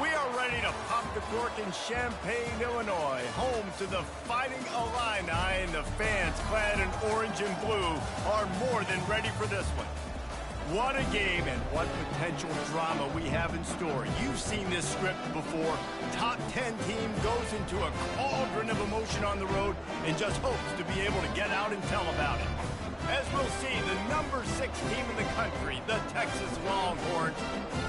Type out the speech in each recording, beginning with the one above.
We are ready to pop the cork in Champaign, Illinois, home to the Fighting Illini, and the fans clad in orange and blue are more than ready for this one. What a game and what potential drama we have in store. You've seen this script before. Top 10 team goes into a cauldron of emotion on the road and just hopes to be able to get out and tell about it. As we'll see, the number 6 team in the country, the Texas Longhorns,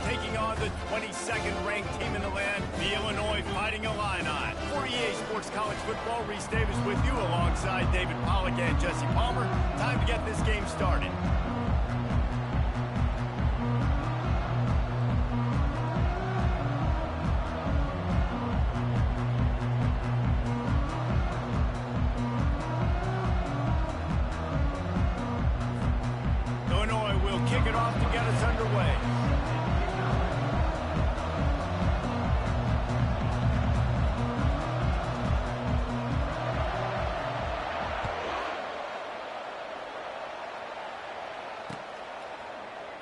taking on the 22nd ranked team in the land, the Illinois Fighting Illini. For EA Sports College Football, Reese Davis with you alongside David Pollack and Jesse Palmer. Time to get this game started. Kick it off to get us underway.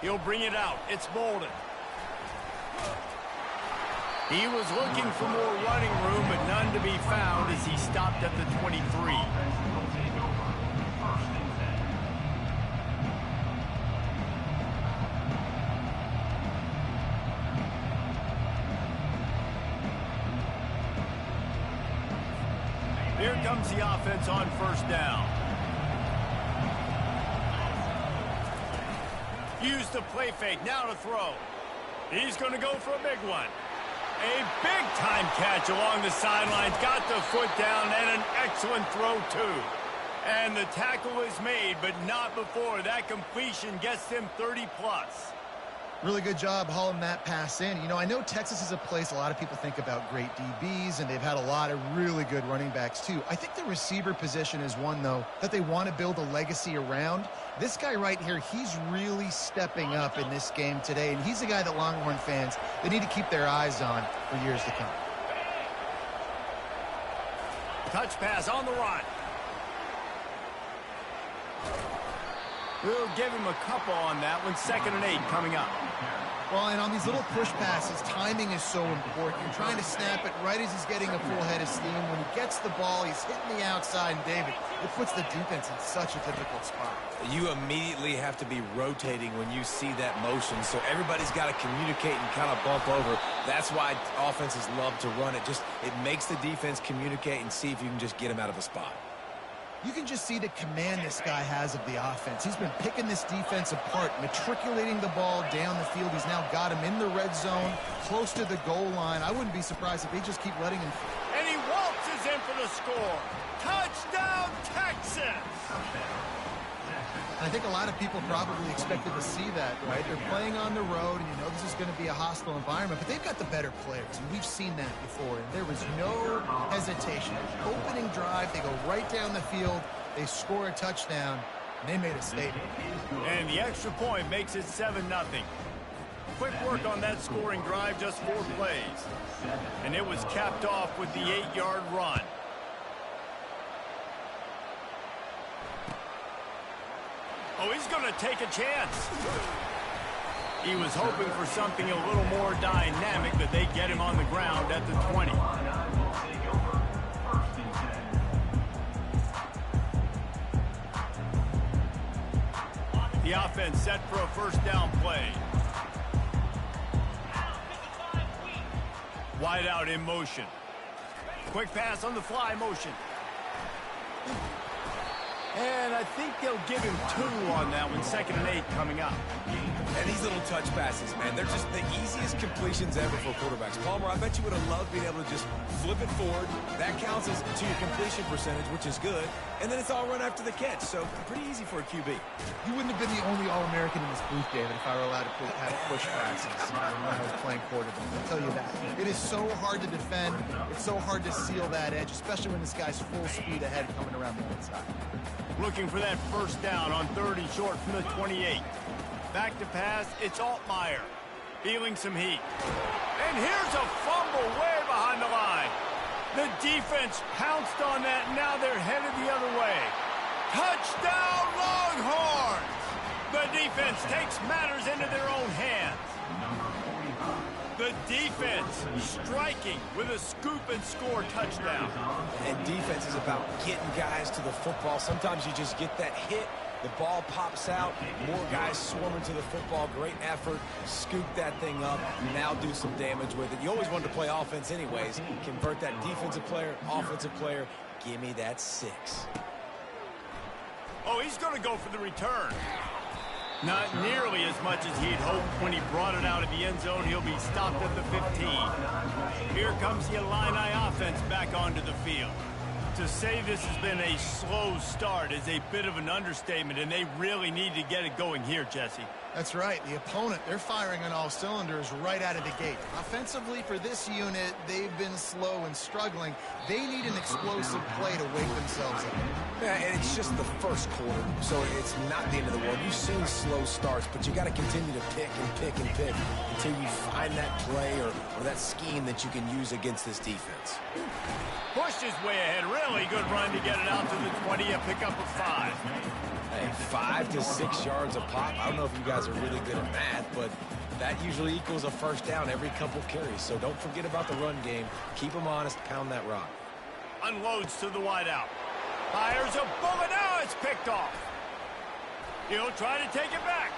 He'll bring it out. It's Bolden. He was looking for more running room, but none to be found as he stopped at the 23. Here comes the offense on first down. Use the play fake, now to throw. He's going to go for a big one. A big-time catch along the sidelines. Got the foot down and an excellent throw, too. And the tackle is made, but not before that completion gets him 30-plus. Really good job hauling that pass in. You know, I know Texas is a place a lot of people think about great DBs, and they've had a lot of really good running backs, too. I think the receiver position is one, though, that they want to build a legacy around. This guy right here, he's really stepping up in this game today, and he's a guy that Longhorn fans, they need to keep their eyes on for years to come. Touch pass on the run. We'll give him a couple on that one. 2nd and 8 coming up. Well, and on these little push passes, timing is so important. You're trying to snap it right as he's getting a full head of steam. When he gets the ball, he's hitting the outside, and David, it puts the defense in such a difficult spot. You immediately have to be rotating when you see that motion, so everybody's got to communicate and kind of bump over. That's why offenses love to run it. It makes the defense communicate and see if you can just get him out of a spot. You can just see the command this guy has of the offense. He's been picking this defense apart, matriculating the ball down the field. He's now got him in the red zone, close to the goal line. I wouldn't be surprised if they just keep letting him. And he waltzes in for the score. Touchdown, Texas! I think a lot of people probably expected to see that, right? They're playing on the road, and you know this is going to be a hostile environment, but they've got the better players, and we've seen that before, and there was no hesitation. Opening drive, they go right down the field, they score a touchdown, and they made a statement. And the extra point makes it 7-0. Quick work on that scoring drive, just 4 plays. And it was capped off with the 8-yard run. Oh, he's going to take a chance. He was hoping for something a little more dynamic, but they get him on the ground at the 20. The offense set for a first down play. Wide out in motion. Quick pass on the fly motion. And I think they'll give him 2 on that one. 2nd and 8 coming up. And these little touch passes, man, they're just the easiest completions ever for quarterbacks. Palmer, I bet you would have loved being able to just flip it forward. That counts as to your completion percentage, which is good. And then it's all run after the catch, so pretty easy for a QB. You wouldn't have been the only All-American in this booth, David, if I were allowed to have push passes when I was playing quarterback. I'll tell you that. It is so hard to defend. It's so hard to seal that edge, especially when this guy's full speed ahead coming around the inside. Looking for that first down on 3rd and short from the 28. Back to pass, it's Altmaier. Feeling some heat. And here's a fumble way behind the line. The defense pounced on that, and now they're headed the other way. Touchdown, Longhorns! The defense takes matters into their own hands. The defense striking with a scoop and score touchdown. And defense is about getting guys to the football. Sometimes you just get that hit, the ball pops out, more guys swarming to the football. Great effort, scoop that thing up, now do some damage with it. You always wanted to play offense anyways. Convert that defensive player, offensive player. Give me that 6. Oh, he's going to go for the return. Not nearly as much as he'd hoped when he brought it out of the end zone. He'll be stopped at the 15. Here comes the Illini offense back onto the field. To say this has been a slow start is a bit of an understatement, and they really need to get it going here, Jesse. That's right. The opponent, they're firing on all cylinders right out of the gate. Offensively for this unit, they've been slow and struggling. They need an explosive play to wake themselves up. Yeah, and it's just the first quarter, so it's not the end of the world. You've seen slow starts, but you got to continue to pick and pick and pick until you find that play or that scheme that you can use against this defense. Pushed his way ahead. Really good run to get it out to the 20 and pick up a 5. Hey, 5 to 6 yards a pop. I don't know if you guys are really good at math, but that usually equals a first down every couple carries. So don't forget about the run game. Keep them honest. Pound that rock. Unloads to the wideout. Fires a bullet. Now it's picked off. He'll try to take it back.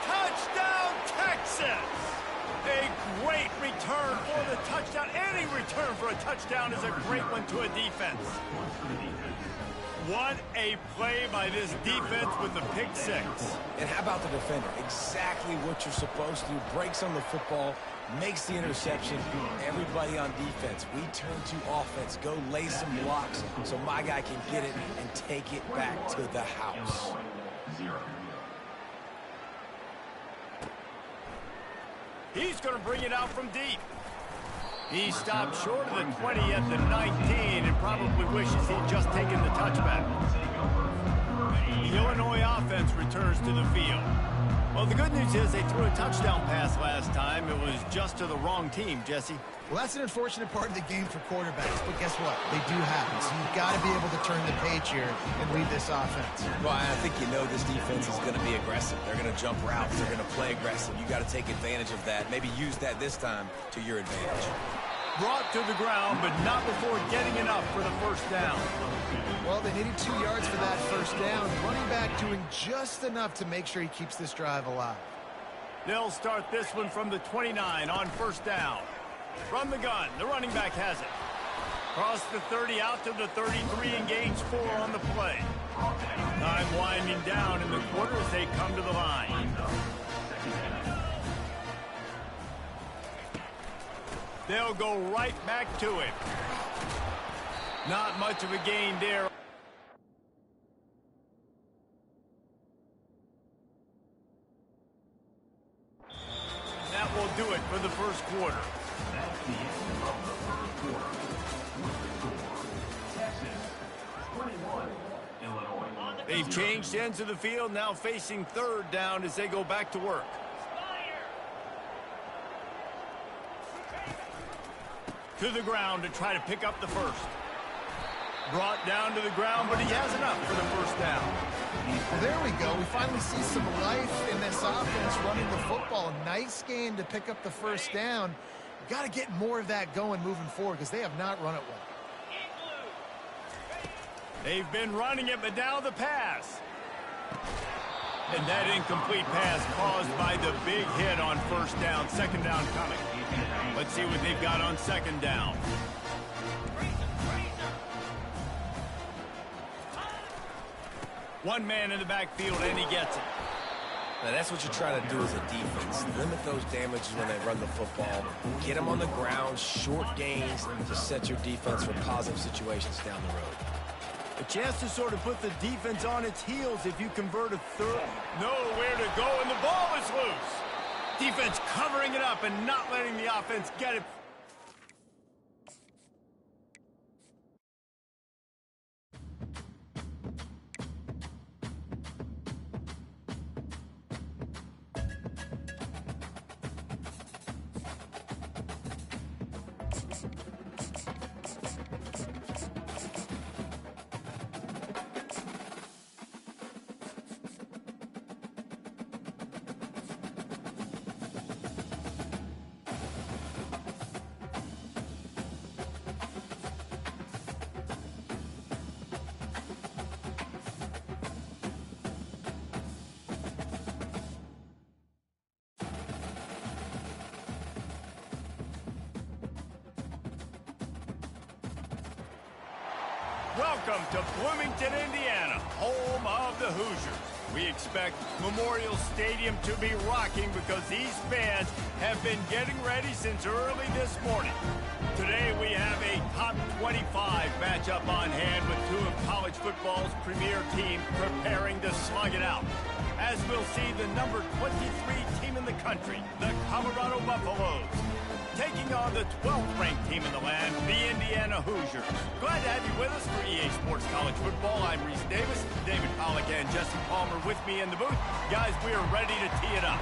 Touchdown, Texas! A great return for the touchdown. Any return for a touchdown is a great one to a defense. What a play by this defense with the pick 6. And how about the defender? Exactly what you're supposed to do. Breaks on the football, makes the interception. Everybody on defense, we turn to offense. Go lay some blocks so my guy can get it and take it back to the house. He's going to bring it out from deep. He stopped short of the 20 at the 19 and probably wishes he'd just taken the touchback. The Illinois offense returns to the field. Well, the good news is they threw a touchdown pass last time. It was just to the wrong team, Jesse. Well, that's an unfortunate part of the game for quarterbacks, but guess what? They do happen, so you've got to be able to turn the page here and lead this offense. Well, I think you know this defense is going to be aggressive. They're going to jump routes. They're going to play aggressive. You got to take advantage of that. Maybe use that this time to your advantage. Brought to the ground, but not before getting enough for the first down. Well, they needed 2 yards for that first down. Running back doing just enough to make sure he keeps this drive alive. They'll start this one from the 29 on first down. From the gun, the running back has it. Cross the 30 out to the 33 and gains 4 on the play. Time winding down in the quarter as they come to the line. They'll go right back to it. Not much of a gain there. That will do it for the first quarter. They've changed ends of the field, now facing third down as they go back to work. To the ground to try to pick up the first. Brought down to the ground, but he has enough for the first down. Well, there we go. We finally see some life in this offense running the football. Nice game to pick up the first down. Got to get more of that going moving forward because they have not run it well. They've been running it, but now the pass. And that incomplete pass caused by the big hit on first down. Second down coming. Let's see what they've got on second down. One man in the backfield, and he gets it. Now, that's what you try to do as a defense. Limit those damages when they run the football. Get them on the ground, short gains to set your defense for positive situations down the road. A chance to sort of put the defense on its heels if you convert a third. Nowhere to go, and the ball is loose. Defense covering it up and not letting the offense get it. Welcome to Bloomington, Indiana, home of the Hoosiers. We expect Memorial Stadium to be rocking because these fans have been getting ready since early this morning. Today we have a top 25 matchup on hand with two of college football's premier teams preparing to slug it out. As we'll see the number 23 team in the country, the Colorado Buffaloes, taking on the 12th ranked team in the land, the Indiana Hoosiers. Glad to have you with us for EA Sports College Football. I'm Reese Davis, David Pollack and Jesse Palmer with me in the booth. Guys, we are ready to tee it up.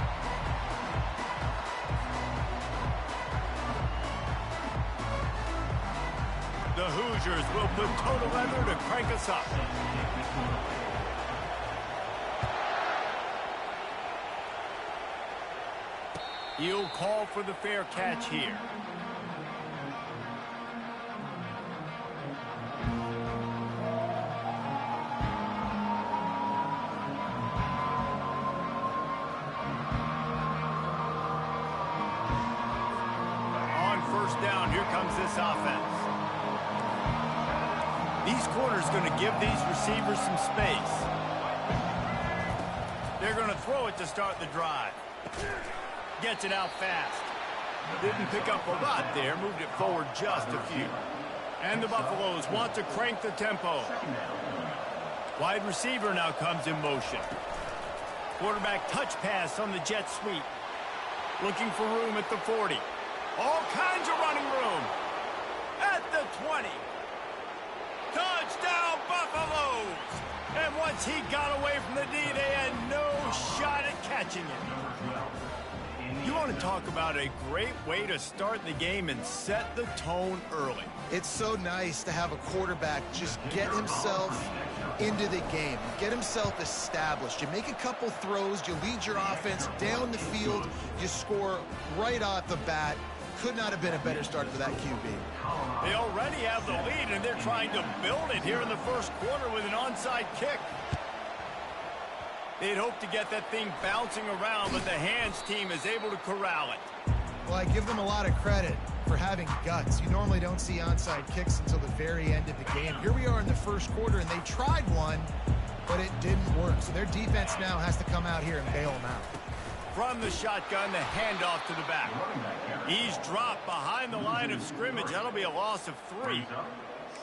The Hoosiers will put total leather to crank us up. He'll call for the fair catch here. On first down, here comes this offense. These corners going to give these receivers some space. They're going to throw it to start the drive. Gets it out fast. Didn't pick up a lot there. Moved it forward just a few. And the Buffaloes want to crank the tempo. Wide receiver now comes in motion. Quarterback touch pass on the jet sweep. Looking for room at the 40. All kinds of running room. At the 20. Touchdown, Buffaloes! And once he got away from the D, they had no shot at catching it. You want to talk about a great way to start the game and set the tone early. It's so nice to have a quarterback just get himself into the game, get himself established. You make a couple throws, you lead your offense down the field, you score right off the bat. Could not have been a better start for that QB. They already have the lead, and they're trying to build it here in the first quarter with an onside kick. They'd hope to get that thing bouncing around, but the Hands team is able to corral it. Well, I give them a lot of credit for having guts. You normally don't see onside kicks until the very end of the game. Here we are in the first quarter, and they tried one, but it didn't work. So their defense now has to come out here and bail them out. From the shotgun, the handoff to the back. He's dropped behind the line of scrimmage. That'll be a loss of 3.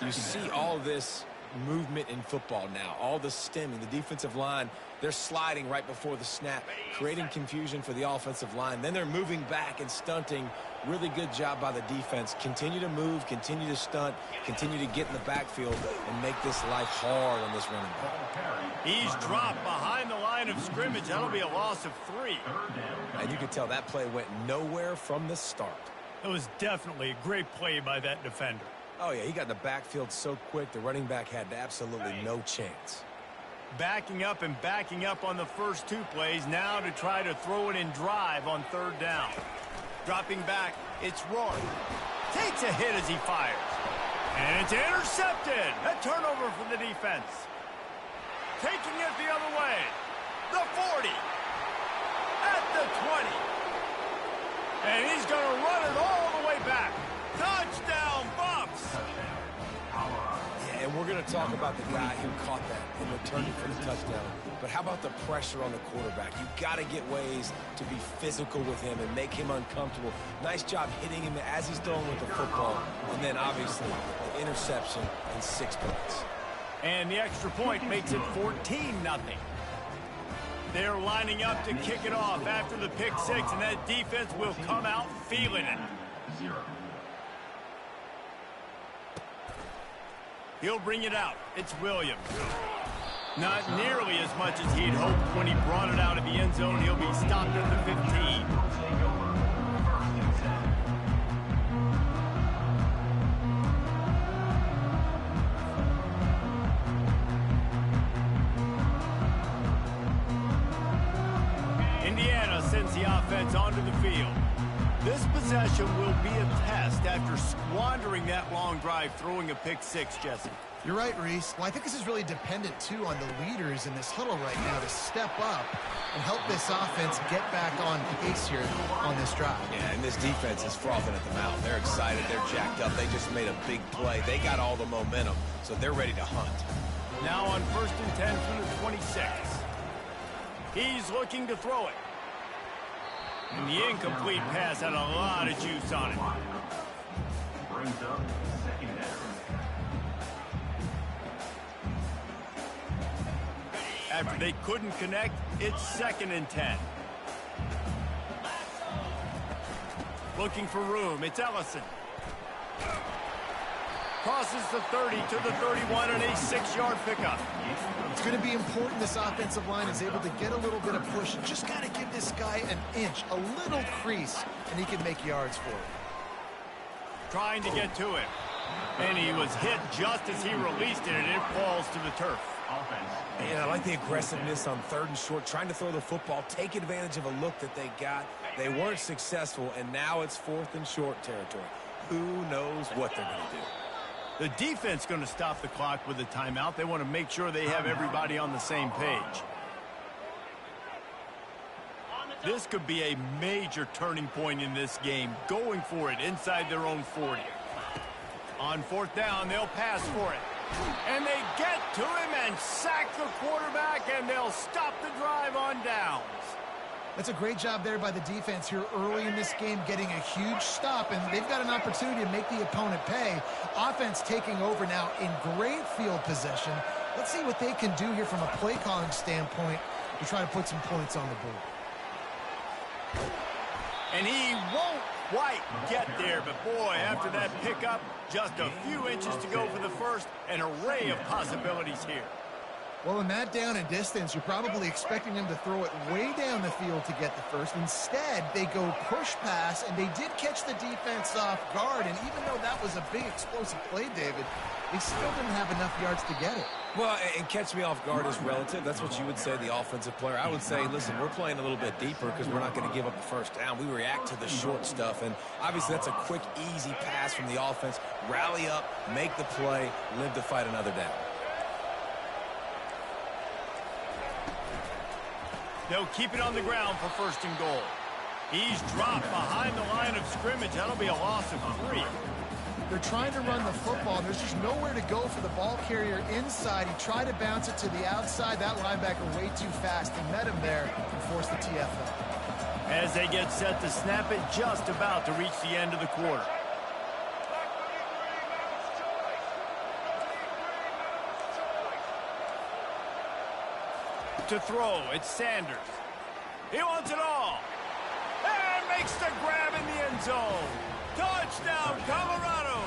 You see all this movement in football now, all the stemming, the defensive line, they're sliding right before the snap, creating confusion for the offensive line. Then they're moving back and stunting. Really good job by the defense. Continue to move, continue to stunt, continue to get in the backfield and make this life hard on this running back. He's dropped behind the line of scrimmage. That'll be a loss of 3. And you can tell that play went nowhere from the start. It was definitely a great play by that defender. Oh, yeah, he got in the backfield so quick, the running back had absolutely no chance. Backing up and backing up on the first 2 plays, now to try to throw it in drive on 3rd down. Dropping back, it's Roy. Takes a hit as he fires. And it's intercepted. A turnover for the defense. Taking it the other way. The 40. At the 20. And he's going to run it all the way back. Touchdown, Buffs! Yeah, and we're going to talk about the guy who caught that and returning for the touchdown. But how about the pressure on the quarterback? You've got to get ways to be physical with him and make him uncomfortable. Nice job hitting him as he's throwing with the football. And then, obviously, the interception and 6 points. And the extra point makes it 14-0. They're lining up to kick it off after the pick 6, and that defense will come out feeling it. He'll bring it out. It's Williams. Not nearly as much as he'd hoped when he brought it out of the end zone. He'll be stopped at the 15. Indiana sends the offense onto the field. This possession will be a test after squandering that long drive, throwing a pick 6, Jesse. You're right, Reese. Well, I think this is really dependent, too, on the leaders in this huddle right now to step up and help this offense get back on pace here on this drive. Yeah, and this defense is frothing at the mouth. They're excited. They're jacked up. They just made a big play. They got all the momentum, so they're ready to hunt. Now on 1st and 10 from the 26. He's looking to throw it. And the incomplete pass had a lot of juice on it. Brings up second down. After they couldn't connect, it's 2nd and 10. Looking for room, it's Ellison. Crosses the 30 to the 31 on a 6-yard pickup. It's going to be important this offensive line is able to get a little bit of push. Just got to give this guy an inch, a little crease, and he can make yards for it. Trying to get to it. And he was hit just as he released it, and it falls to the turf. Yeah, I like the aggressiveness on 3rd and short, trying to throw the football, take advantage of a look that they got. They weren't successful, and now it's 4th and short territory. Who knows what they're going to do? The defense going to stop the clock with a timeout. They want to make sure they have everybody on the same page. This could be a major turning point in this game, going for it inside their own 40. On 4th down, they'll pass for it. And they get to him and sack the quarterback, and they'll stop the drive on downs. That's a great job there by the defense here early in this game, getting a huge stop, and they've got an opportunity to make the opponent pay. Offense taking over now in great field possession. Let's see what they can do here from a play calling standpoint to try to put some points on the board. And he won't quite get there, but boy, after that pickup, just a few inches to go for the first, an array of possibilities here. Well, in that down and distance, you're probably expecting them to throw it way down the field to get the first. Instead, they go push pass, and they did catch the defense off guard. And even though that was a big explosive play, David, they still didn't have enough yards to get it. Well, and catch me off guard is relative. That's what you would say, the offensive player. I would say, listen, we're playing a little bit deeper because we're not going to give up the first down. We react to the short stuff, and obviously that's a quick, easy pass from the offense. Rally up, make the play, live to fight another down. They'll keep it on the ground for 1st and goal. He's dropped behind the line of scrimmage. That'll be a loss of 3. They're trying to run the football, and there's just nowhere to go for the ball carrier inside. He tried to bounce it to the outside. That linebacker way too fast. He met him there and forced the TFL. As they get set to snap it, just about to reach the end of the quarter. To throw, it's Sanders. He wants it all. And makes the grab in the end zone. Touchdown, Colorado.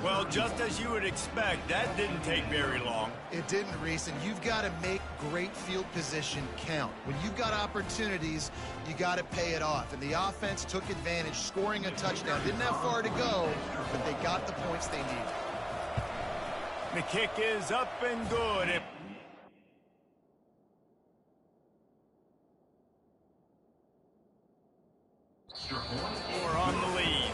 Well, just as you would expect, that didn't take very long. It didn't, Reese, and you've got to make great field position count. When you've got opportunities, you got to pay it off. And the offense took advantage, scoring a touchdown. Didn't have far to go, but they got the points they needed. The kick is up and good. We're on the lead.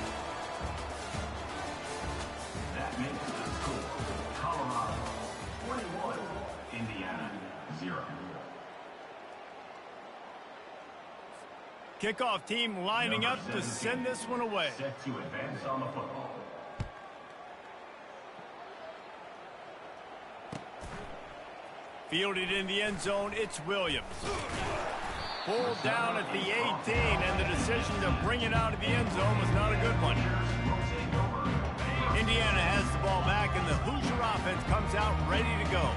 That makes the score Colorado 21, Indiana 0. Kickoff team lining up to send this one away. Set to advance on the football. Fielded in the end zone, it's Williams. Pulled down at the 18, and the decision to bring it out of the end zone was not a good one. Indiana has the ball back, and the Hoosier offense comes out ready to go.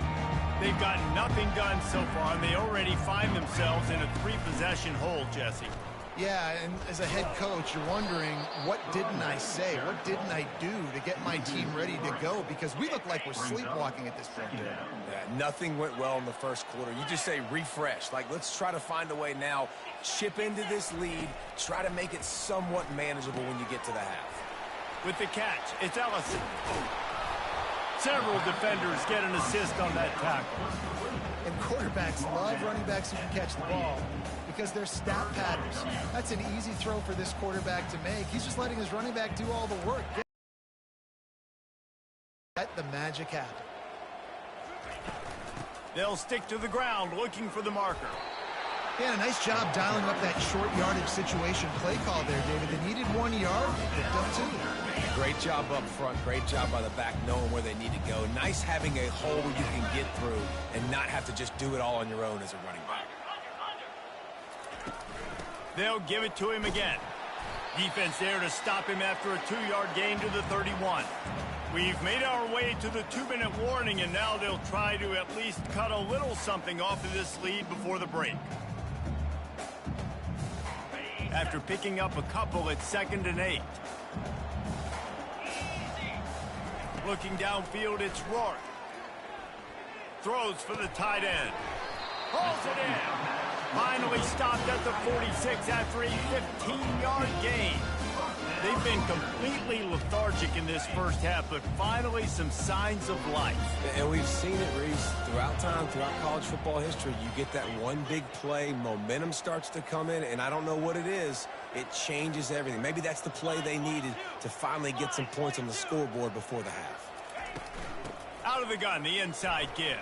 They've got nothing done so far, and they already find themselves in a 3-possession hole, Jesse. Yeah, and as a head coach, you're wondering, what didn't I say? What didn't I do to get my team ready to go? Because we look like we're sleepwalking at this point. Yeah, nothing went well in the first quarter. You just say refresh. Like, let's try to find a way now, chip into this lead, try to make it somewhat manageable when you get to the half. With the catch, it's Ellison. Several defenders get an assist on that tackle. And quarterbacks love running backs who can catch the ball because they're stat patterns. That's an easy throw for this quarterback to make. He's just letting his running back do all the work. let the magic happen. They'll stick to the ground looking for the marker. Yeah, nice job dialing up that short yardage situation play call there, David. They needed 1 yard, picked up 2. Great job up front. Great job by the back knowing where they need to go. Nice having a hole where you can get through and not have to just do it all on your own as a running back. They'll give it to him again. Defense there to stop him after a 2-yard gain to the 31. We've made our way to the 2-minute warning, and now they'll try to at least cut a little something off of this lead before the break. After picking up a couple, it's 2nd and 8. Looking downfield, it's Rourke. Throws for the tight end. Pulls it in. Finally stopped at the 46 after a 15-yard gain. They've been completely lethargic in this first half, but finally some signs of life. And we've seen it, Reese, throughout time, throughout college football history. You get that one big play, momentum starts to come in, and I don't know what it is. It changes everything. Maybe that's the play they needed to finally get some points on the scoreboard before the half. Out of the gun, the inside give.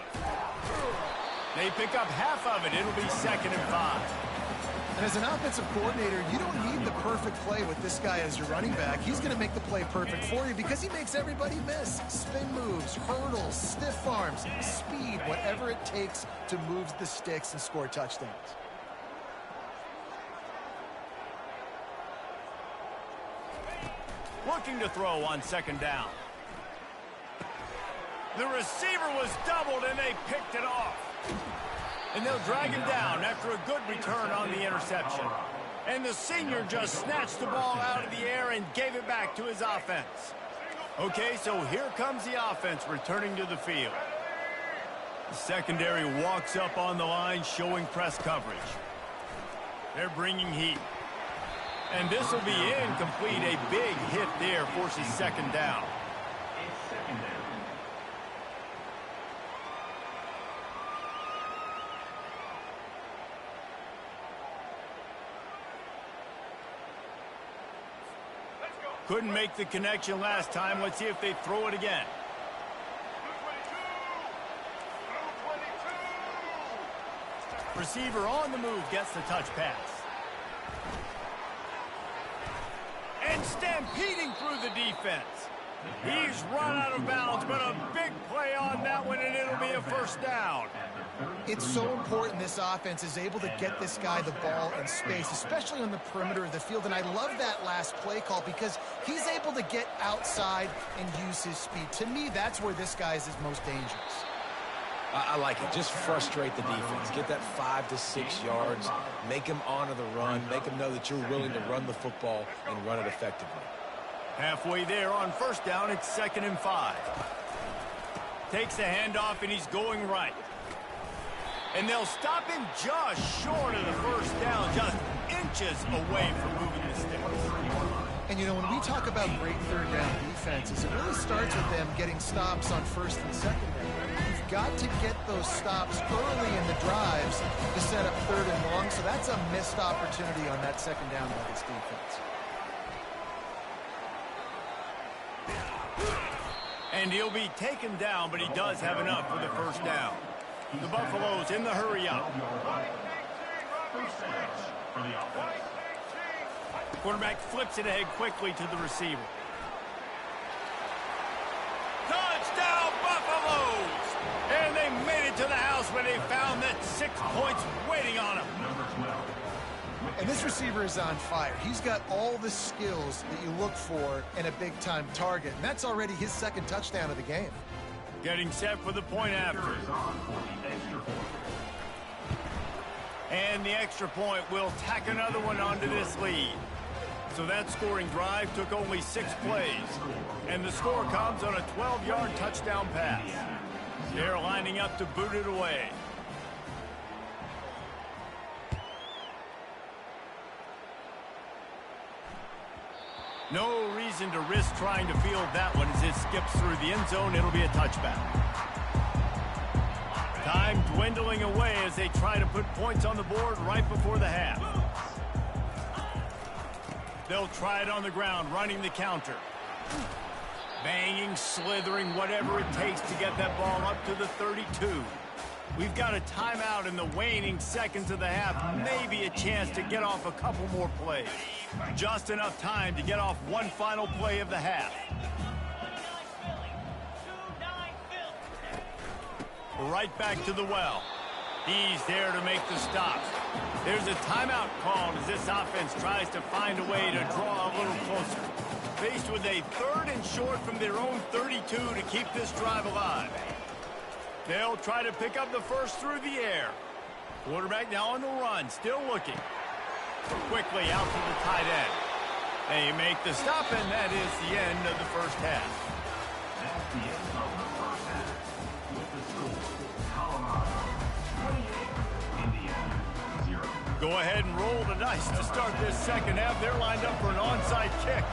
They pick up half of it. It'll be 2nd and 5. And as an offensive coordinator, you don't need the perfect play with this guy as your running back. He's going to make the play perfect for you because he makes everybody miss. Spin moves, hurdles, stiff arms, speed, whatever it takes to move the sticks and score touchdowns. Looking to throw on 2nd down. The receiver was doubled, and they picked it off. And they'll drag him down after a good return on the interception. And the senior just snatched the ball out of the air and gave it back to his offense. Okay, so here comes the offense returning to the field. The secondary walks up on the line, showing press coverage. They're bringing heat. And this will be incomplete. A big hit there forces 2nd down. It's 2nd down. Couldn't make the connection last time. Let's see if they throw it again. Receiver on the move gets the touch pass. And stampeding through the defense. He's run out of bounds, but a big play on that one, and it'll be a 1st down. It's so important this offense is able to get this guy the ball in space, especially on the perimeter of the field. And I love that last play call because he's able to get outside and use his speed. To me, that's where this guy is his most dangerous. I like it. Just frustrate the defense. Get that 5 to 6 yards. Make them honor the run. Make them know that you're willing to run the football and run it effectively. Halfway there on 1st down, it's 2nd and 5. Takes the handoff, and he's going right. And they'll stop him just short of the 1st down, just inches away from moving the sticks. And, you know, when we talk about great 3rd down defenses, it really starts with them getting stops on 1st and 2nd down. You've got to get those stops early in the drives to set up 3rd and long, so that's a missed opportunity on that 2nd down by this defense. And he'll be taken down, but he does have enough for the 1st down. The Buffaloes in the hurry up. Quarterback flips it ahead quickly to the receiver. Touchdown, Buffaloes! And they made it to the house where they found that 6 points waiting on them. And this receiver is on fire. He's got all the skills that you look for in a big-time target. And that's already his 2nd touchdown of the game. Getting set for the point after. And the extra point will tack another one onto this lead. So that scoring drive took only 6 plays. And the score comes on a 12-yard touchdown pass. They're lining up to boot it away. No reason to risk trying to field that one as it skips through the end zone. It'll be a touchback. Time dwindling away as they try to put points on the board right before the half. They'll try it on the ground, running the counter. Banging, slithering, whatever it takes to get that ball up to the 32. We've got a timeout in the waning seconds of the half. Maybe a chance to get off a couple more plays. Just enough time to get off one final play of the half. Right back to the well. He's there to make the stop. There's a timeout called as this offense tries to find a way to draw a little closer. Faced with a 3rd and short from their own 32 to keep this drive alive. They'll try to pick up the first through the air. Quarterback now on the run, still looking. Quickly out to the tight end. They make the stop, and that is the end of the first half. That's the end of the first half. With the score, Colorado 28, Indiana 0. Go ahead and roll the dice to start this second half. They're lined up for an onside kick.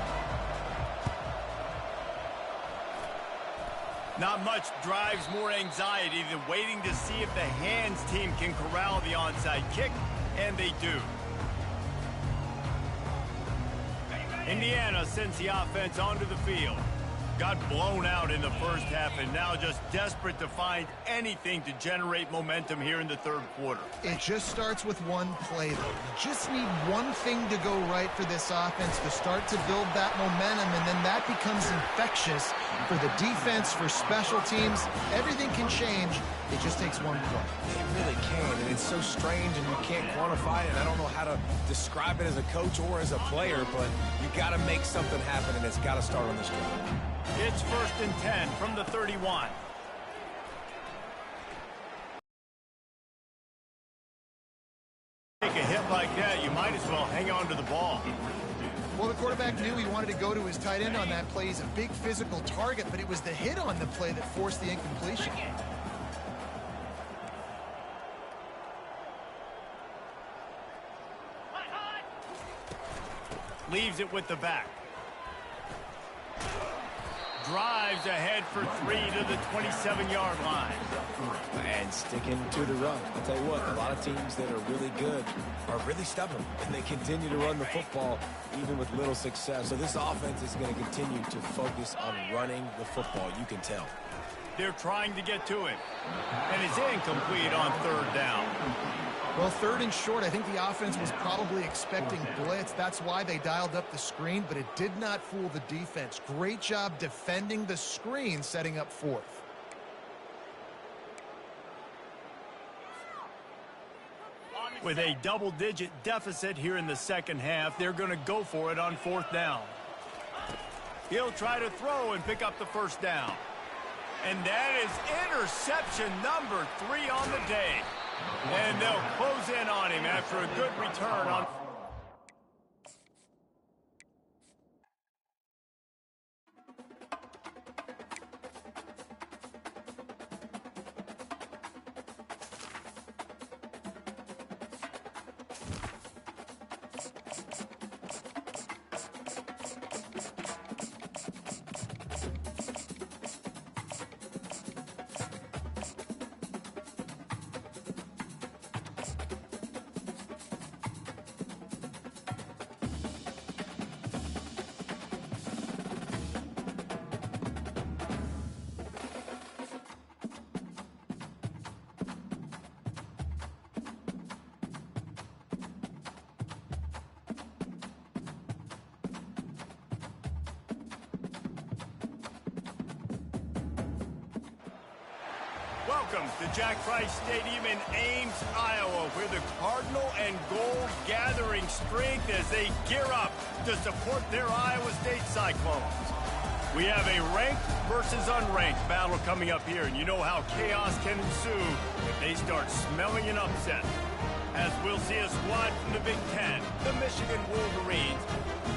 Not much drives more anxiety than waiting to see if the hands team can corral the onside kick, and they do. Indiana sends the offense onto the field. Got blown out in the first half and now just desperate to find anything to generate momentum here in the third quarter. It just starts with one play, though. You just need one thing to go right for this offense to start to build that momentum, and then that becomes infectious for the defense, for special teams. Everything can change. It just takes one play. It really can, and it's so strange, and you can't quantify it. I don't know how to describe it as a coach or as a player, but you got to make something happen, and it's got to start on this drive. It's 1st and 10 from the 31. Take a hit like that, you might as well hang on to the ball. Well, the quarterback knew he wanted to go to his tight end on that play. He's a big physical target, but it was the hit on the play that forced the incompletion. Leaves it with the back. Drives ahead for 3 to the 27-yard line. And sticking to the run. I'll tell you what, a lot of teams that are really good are really stubborn, and they continue to run the football even with little success. So this offense is going to continue to focus on running the football. You can tell. They're trying to get to him. And it's incomplete on 3rd down. Well, 3rd and short, I think the offense was probably expecting blitz. That's why they dialed up the screen, but it did not fool the defense. Great job defending the screen, setting up 4th. With a double-digit deficit here in the second half, they're going to go for it on 4th down. He'll try to throw and pick up the first down. And that is interception number 3 on the day. And they'll close in on him after a good return on... Welcome to Jack Trice Stadium in Ames, Iowa, where the Cardinal and Gold gathering strength as they gear up to support their Iowa State Cyclones. We have a ranked versus unranked battle coming up here, and you know how chaos can ensue if they start smelling an upset. As we'll see a squad from the Big Ten, the Michigan Wolverines,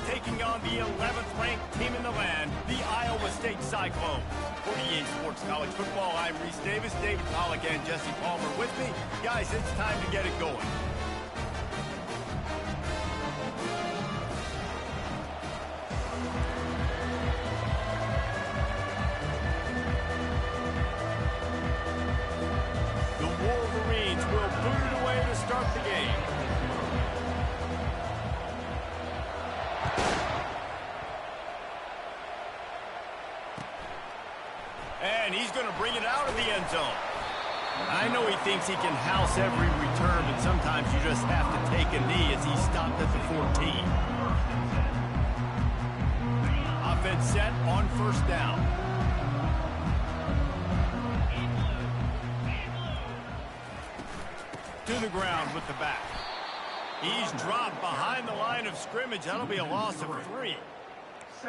taking on the 11th ranked team in the land, the Iowa State Cyclones. For EA Sports College Football, I'm Reese Davis, David Pollack, and Jesse Palmer with me. Guys, it's time to get it going. The Wolverines will boot it away to start the game. And he's going to bring it out of the end zone. I know he thinks he can house every return, but sometimes you just have to take a knee as he stopped at the 14. Offense set on first down. To the ground with the back. He's dropped behind the line of scrimmage. That'll be a loss of 3.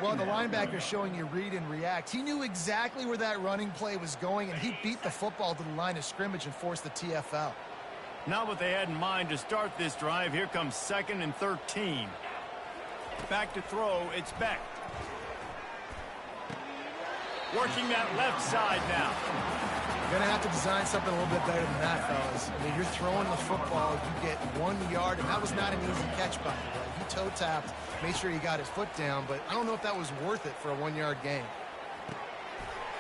Well, the linebacker showing you read and react. He knew exactly where that running play was going, and he beat the football to the line of scrimmage and forced the TFL. Not what they had in mind to start this drive. Here comes 2nd and 13. Back to throw. It's Beck. Working that left side now. You're going to have to design something a little bit better than that, fellas. I mean, you're throwing the football, you get 1 yard, and that was not an easy catch by the way. He toe-tapped, made sure he got his foot down, but I don't know if that was worth it for a 1-yard gain.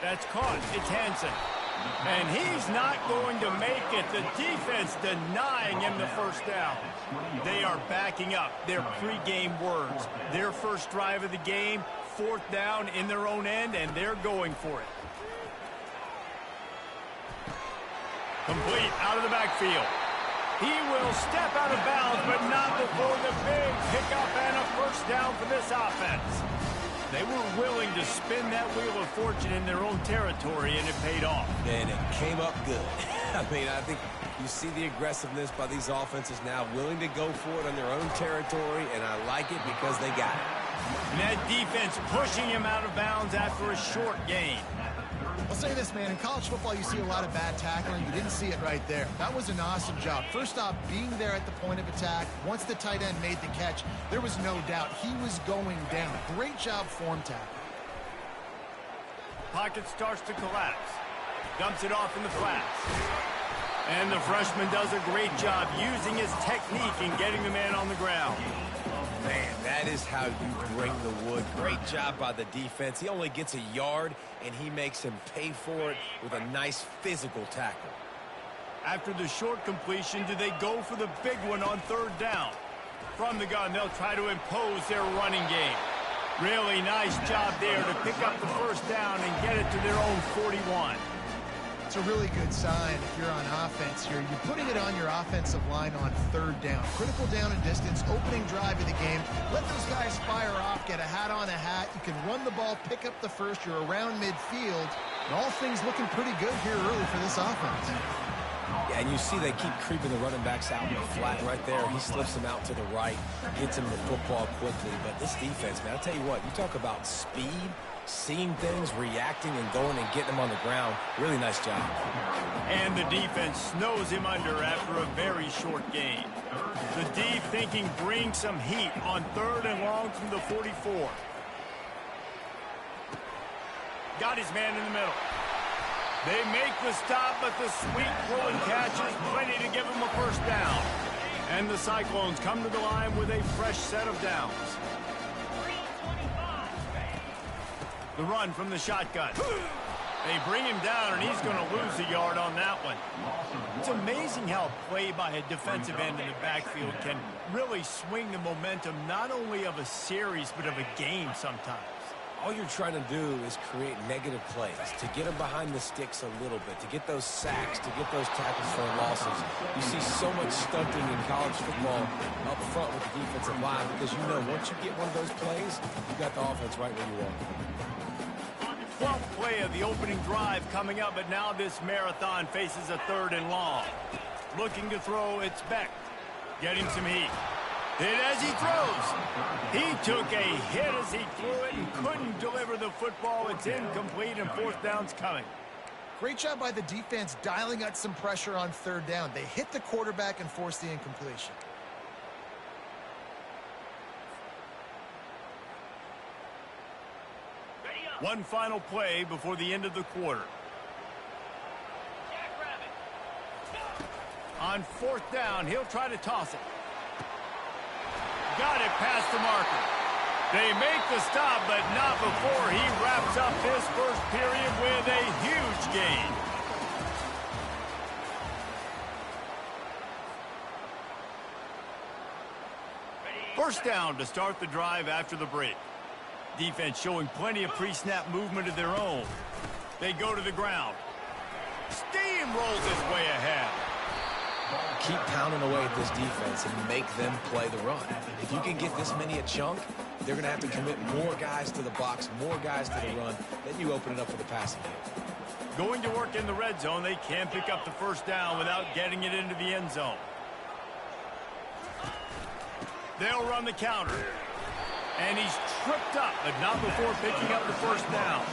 That's caught. It's Hansen. And he's not going to make it. The defense denying him the first down. They are backing up their pregame words. Their first drive of the game, 4th down in their own end, and they're going for it. Complete out of the backfield. He will step out of bounds, but not before the big pickup and a first down for this offense. They were willing to spin that wheel of fortune in their own territory, and it paid off. And it came up good. I mean, I think you see the aggressiveness by these offenses now, willing to go for it on their own territory, and I like it because they got it. And that defense pushing him out of bounds after a short gain. I'll say this, man. In college football, you see a lot of bad tackling. You didn't see it right there. That was an awesome job. First off, being there at the point of attack. Once the tight end made the catch, there was no doubt he was going down. Great job form tackle. Pocket starts to collapse. Dumps it off in the flats. And the freshman does a great job using his technique and getting the man on the ground. Man, that is how you bring the wood. Great job by the defense. He only gets a yard, and he makes him pay for it with a nice physical tackle. After the short completion, do they go for the big one on 3rd down? From the gun, they'll try to impose their running game. Really nice job there to pick up the first down and get it to their own 41. It's a really good sign if you're on offense here. You're putting it on your offensive line on 3rd down. Critical down and distance, opening drive of the game. Let those guys fire off, get a hat on a hat. You can run the ball, pick up the first. You're around midfield. And all things looking pretty good here early for this offense. Yeah, and you see they keep creeping the running backs out in the flat right there. He slips them out to the right, gets him the football quickly. But this defense, man, I'll tell you what, you talk about speed, seeing things, reacting, and going and getting them on the ground. Really nice job. And the defense snows him under after a very short gain. The D thinking bring some heat on 3rd and long from the 44. Got his man in the middle. They make the stop, but the sweet throw and catch is plenty to give him a first down. And the Cyclones come to the line with a fresh set of downs. The run from the shotgun. They bring him down, and he's going to lose a yard on that one. It's amazing how a play by a defensive end in the backfield can really swing the momentum not only of a series, but of a game sometimes. All you're trying to do is create negative plays, to get them behind the sticks a little bit, to get those sacks, to get those tackles for losses. You see so much stunting in college football up front with the defensive line because you know once you get one of those plays, you got the offense right where you want. 12th play of the opening drive coming up, but now this marathon faces a 3rd and long. Looking to throw, it's Beck. Getting some heat. Hit as he throws. He took a hit as he threw it and couldn't deliver the football. It's incomplete, and 4th down's coming. Great job by the defense dialing out some pressure on 3rd down. They hit the quarterback and forced the incompletion. One final play before the end of the quarter. On 4th down, he'll try to toss it. Got it past the marker. They make the stop, but not before he wraps up this first period with a huge gain. First down to start the drive after the break. Defense showing plenty of pre-snap movement of their own. They go to the ground. Steamrolls his way ahead. Keep pounding away at this defense and make them play the run. If you can get this many a chunk, they're going to have to commit more guys to the box, more guys to the run. Then you open it up for the passing game. Going to work in the red zone, they can't pick up the first down without getting it into the end zone. They'll run the counter. And he's tripped up, but not before picking up the first down.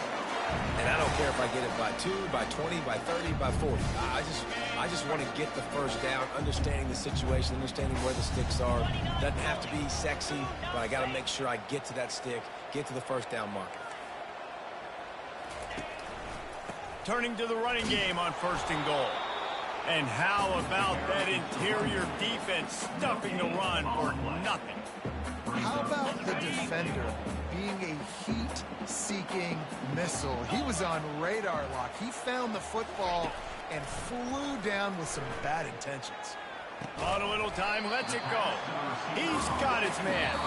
And I don't care if I get it by 2, by 20, by 30, by 40. I just want to get the first down, understanding the situation, understanding where the sticks are. Doesn't have to be sexy, but I got to make sure I get to that stick, get to the first down marker. Turning to the running game on 1st and goal. And how about that interior defense stuffing the run for nothing? How about the defender being a heat-seeking missile? He was on radar lock. He found the football and flew down with some bad intentions. On a little time, lets it go. He's got his man.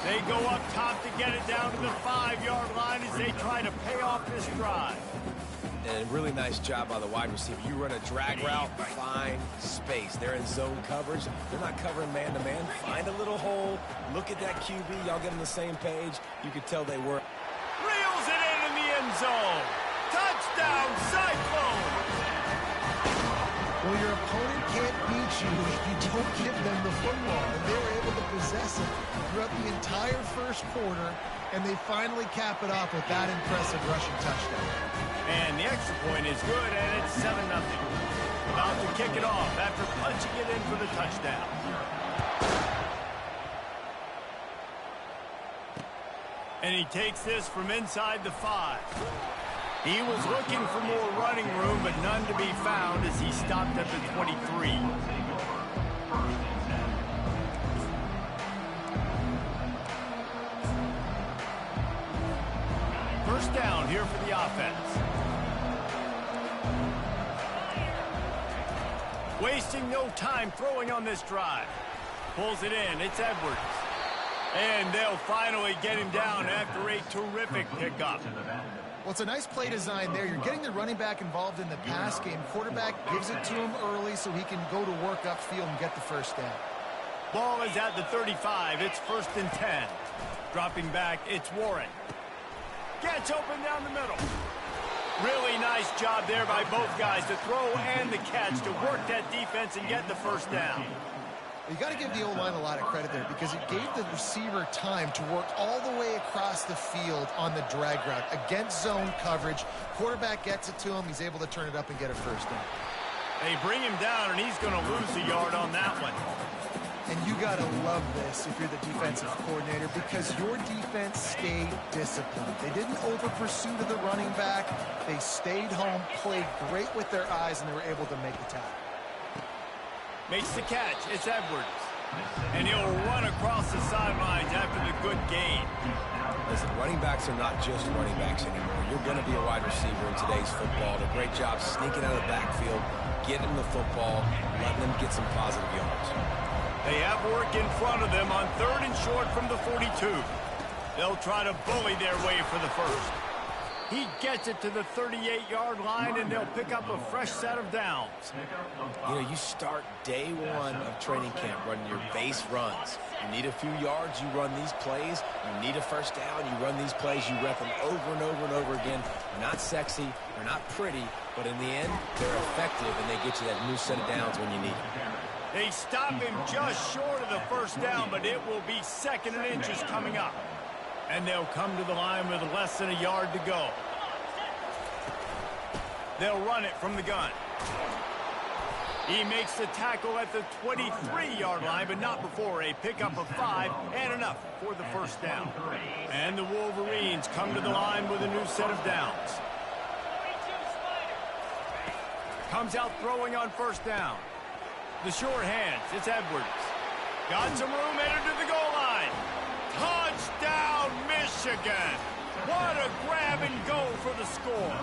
They go up top to get it down to the 5-yard line as they try to pay off this drive. And a really nice job by the wide receiver. You run a drag route, find space. They're in zone coverage. They're not covering man-to-man. Find a little hole. Look at that QB. Y'all get on the same page. You could tell they were. Reels it in the end zone. Touchdown, Cyclone! Well, your opponent can't beat you if you don't give them the football. And they were able to possess it throughout the entire first quarter, and they finally cap it off with that impressive rushing touchdown. And the extra point is good, and it's 7-0. About to kick it off after punching it in for the touchdown. And he takes this from inside the 5. He was looking for more running room, but none to be found as he stopped at the 23. First down here for the offense. Wasting no time throwing on this drive. Pulls it in. It's Edwards. And they'll finally get him down after a terrific pickup. Well, it's a nice play design there. You're getting the running back involved in the pass game. Quarterback gives it to him early so he can go to work upfield and get the first down. Ball is at the 35. It's 1st and 10. Dropping back, it's Warren. Gets open down the middle. Really nice job there by both guys to throw and the catch to work that defense and get the first down. You got to give the O-line a lot of credit there because it gave the receiver time to work all the way across the field on the drag route against zone coverage. Quarterback gets it to him. He's able to turn it up and get a first down. They bring him down, and he's going to lose a yard on that one. And you got to love this if you're the defensive coordinator because your defense stayed disciplined. They didn't over-pursue to the running back. They stayed home, played great with their eyes, and they were able to make the tackle. Makes the catch. It's Edwards. And he'll run across the sidelines after the good gain. Listen, running backs are not just running backs anymore. You're going to be a wide receiver in today's football. A great job sneaking out of the backfield, getting them the football, letting them get some positive yards. They have work in front of them on 3rd and short from the 42. They'll try to bully their way for the first. He gets it to the 38-yard line, and they'll pick up a fresh set of downs. You know, you start day one of training camp running your base runs. You need a few yards, you run these plays. You need a first down, you run these plays. You rep them over and over and over again. They're not sexy, they're not pretty, but in the end, they're effective, and they get you that new set of downs when you need them. They stop him just short of the first down, but it will be 2nd and inches coming up. And they'll come to the line with less than a yard to go. They'll run it from the gun. He makes the tackle at the 23-yard line, but not before a pickup of 5 and enough for the first down. And the Wolverines come to the line with a new set of downs. Comes out throwing on first down. The short hands, it's Edwards. Got some room, entered to the goal line. Touchdown, Michigan! What a grab and go for the score.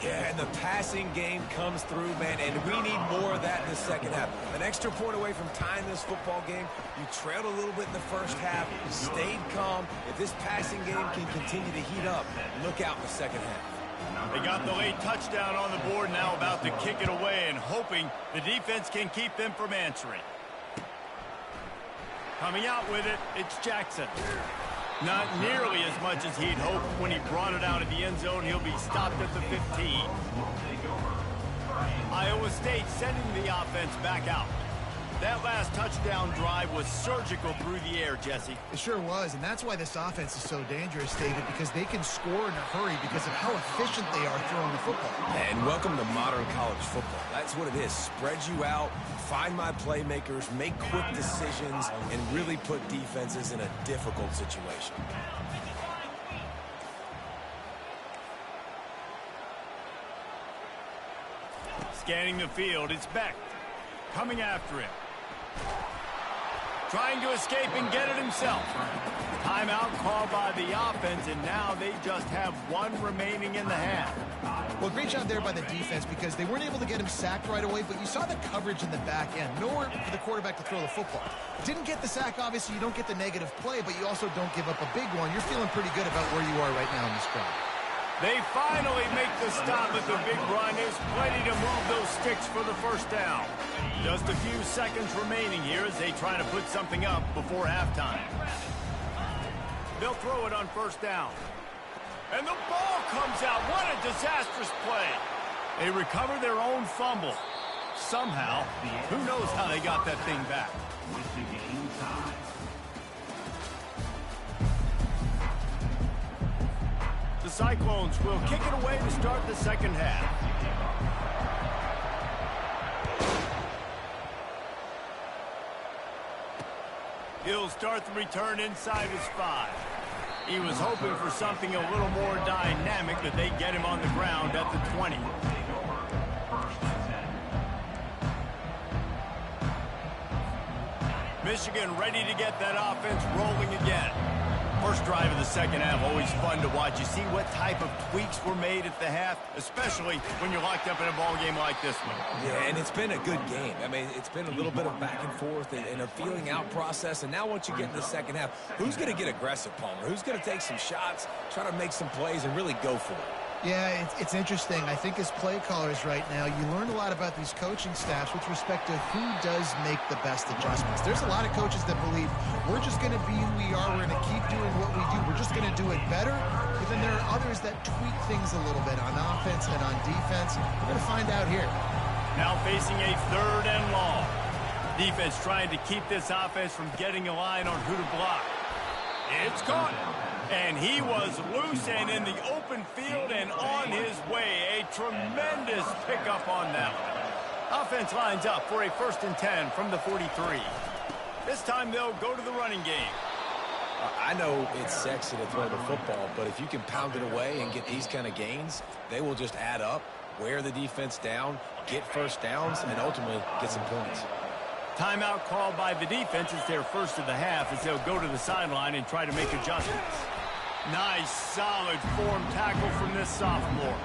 Yeah, and the passing game comes through, man, and we need more of that in the second half. An extra point away from tying this football game. You trailed a little bit in the first half, stayed calm. If this passing game can continue to heat up, look out in the second half. They got the late touchdown on the board, now about to kick it away and hoping the defense can keep them from answering. Coming out with it, it's Jackson. Not nearly as much as he'd hoped. When he brought it out of the end zone, he'll be stopped at the 15. Iowa State sending the offense back out. That last touchdown drive was surgical through the air, Jesse. It sure was, and that's why this offense is so dangerous, David, because they can score in a hurry because of how efficient they are throwing the football. And welcome to modern college football. That's what it is. Spread you out, find my playmakers, make quick decisions, and really put defenses in a difficult situation. Scanning the field, it's Beck. Coming after him. Trying to escape and get it himself. Timeout called by the offense, and now they just have one remaining in the half. Well, great job there by the defense because they weren't able to get him sacked right away, but you saw the coverage in the back end. Nowhere for the quarterback to throw the football. Didn't get the sack, obviously. You don't get the negative play, but you also don't give up a big one. You're feeling pretty good about where you are right now in this drive. They finally make the stop at the big run. There's plenty to move those sticks for the first down. Just a few seconds remaining here as they try to put something up before halftime. They'll throw it on first down. And the ball comes out. What a disastrous play. They recover their own fumble. Somehow, who knows how they got that thing back. With the game time. The Cyclones will kick it away to start the second half. He'll start the return inside his 5. He was hoping for something a little more dynamic, but they get him on the ground at the 20. Michigan ready to get that offense rolling again. First drive of the second half, always fun to watch. You see what type of tweaks were made at the half, especially when you're locked up in a ball game like this one. Yeah, and it's been a good game. I mean, it's been a little bit of back and forth and a feeling out process. And now once you get in the second half, who's going to get aggressive, Palmer? Who's going to take some shots, try to make some plays, and really go for it? Yeah, it's interesting. I think as play callers right now, you learn a lot about these coaching staffs with respect to who does make the best adjustments. There's a lot of coaches that believe we're just going to be who we are. We're going to keep doing what we do. We're just going to do it better. But then there are others that tweak things a little bit on offense and on defense. We're going to find out here. Now facing a 3rd and long. Defense trying to keep this offense from getting a line on who to block. It's caught. And he was loose and in the open field and on his way. A tremendous pickup on that one. Offense lines up for a 1st and 10 from the 43. This time they'll go to the running game. I know it's sexy to throw the football, but if you can pound it away and get these kind of gains, they will just add up, wear the defense down, get first downs, and ultimately get some points. Timeout called by the defense. It's their first of the half as they'll go to the sideline and try to make adjustments. Nice, solid form tackle from this sophomore.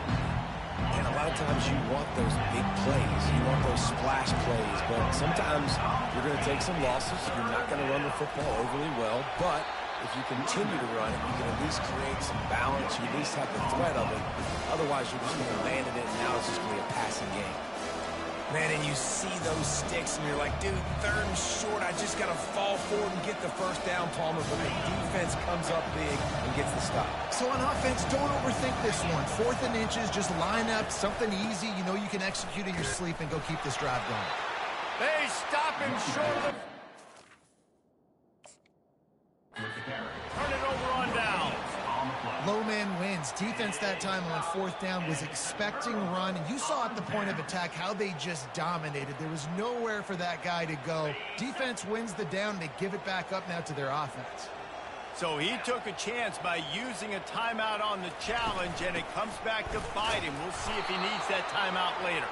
And a lot of times you want those big plays. You want those splash plays. But sometimes you're going to take some losses. You're not going to run the football overly well. But if you continue to run it, you can at least create some balance. You at least have the threat of it. Otherwise, you're just going to land it, and now it's just going to be a passing game. Man, and you see those sticks, and you're like, dude, 3rd and short. I just got to fall forward and get the first down, Palmer. But the defense comes up big and gets the stop. So on offense, don't overthink this one. 4th and inches, just line up, something easy. You know you can execute in your sleep and go keep this drive going. They stop him short of the... Turn it over on down. Low man wins. Defense that time on 4th down was expecting run. And you saw at the point of attack how they just dominated. There was nowhere for that guy to go. Defense wins the down. They give it back up now to their offense. So he took a chance by using a timeout on the challenge, and it comes back to bite him. We'll see if he needs that timeout later.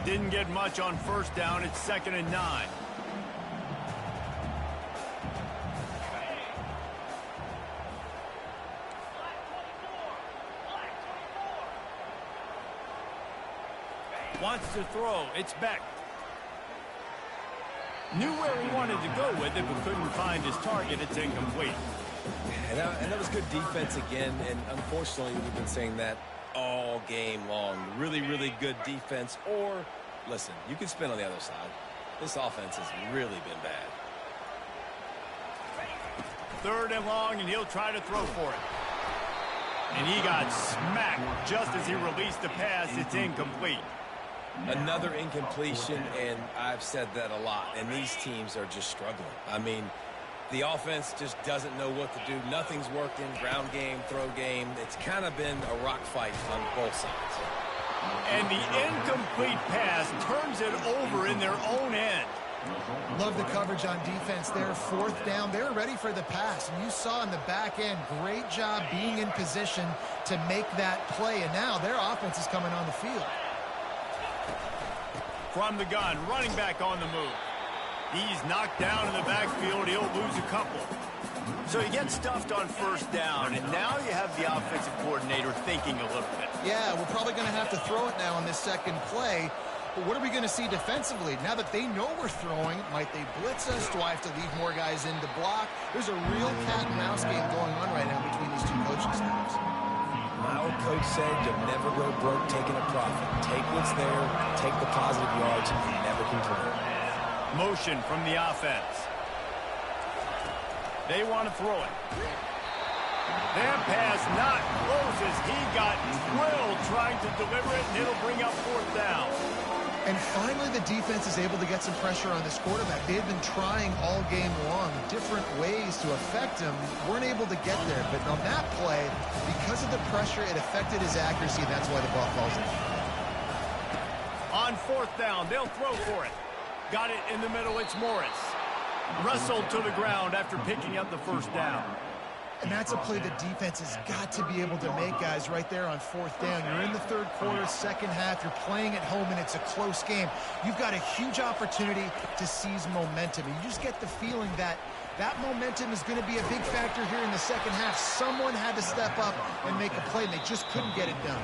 Didn't get much on first down. It's 2nd and 9. Wants to throw. It's Beck. Knew where he wanted to go with it, but couldn't find his target. It's incomplete. And that was good defense again, and unfortunately, we've been saying that all game long. Really, really good defense. Or, listen, you can spin on the other side. This offense has really been bad. 3rd and long, and he'll try to throw for it. And he got smacked just as he released the pass. It's incomplete. Another incompletion, and I've said that a lot, and these teams are just struggling. I mean, the offense just doesn't know what to do. Nothing's working. Ground game, throw game. It's kind of been a rock fight on both sides. And the incomplete pass turns it over in their own end. Love the coverage on defense there. 4th down. They were ready for the pass. And you saw in the back end, great job being in position to make that play. And now their offense is coming on the field. From the gun, running back on the move. He's knocked down in the backfield. He'll lose a couple. So he gets stuffed on 1st down, and now you have the offensive coordinator thinking a little bit. Yeah, we're probably going to have to throw it now on this 2nd play. But what are we going to see defensively? Now that they know we're throwing, might they blitz us? Do I have to leave more guys in to block? There's a real cat and mouse game going on right now between these two coaching staffs. My old coach said you'll never go broke taking a profit. Take what's there, take the positive yards, and never complain. Motion from the offense. They want to throw it. That pass not close as he got drilled trying to deliver it, and it'll bring up 4th down. And finally, the defense is able to get some pressure on this quarterback. They've been trying all game long different ways to affect him. Weren't able to get there. But on that play, because of the pressure, it affected his accuracy. That's why the ball falls in. On 4th down, they'll throw for it. Got it in the middle. It's Morris. Wrestled to the ground after picking up the 1st down. And that's a play the defense has got to be able to make, guys, right there on 4th down. You're in the 3rd quarter, 2nd half. You're playing at home, and it's a close game. You've got a huge opportunity to seize momentum. And you just get the feeling that that momentum is going to be a big factor here in the 2nd half. Someone had to step up and make a play, and they just couldn't get it done.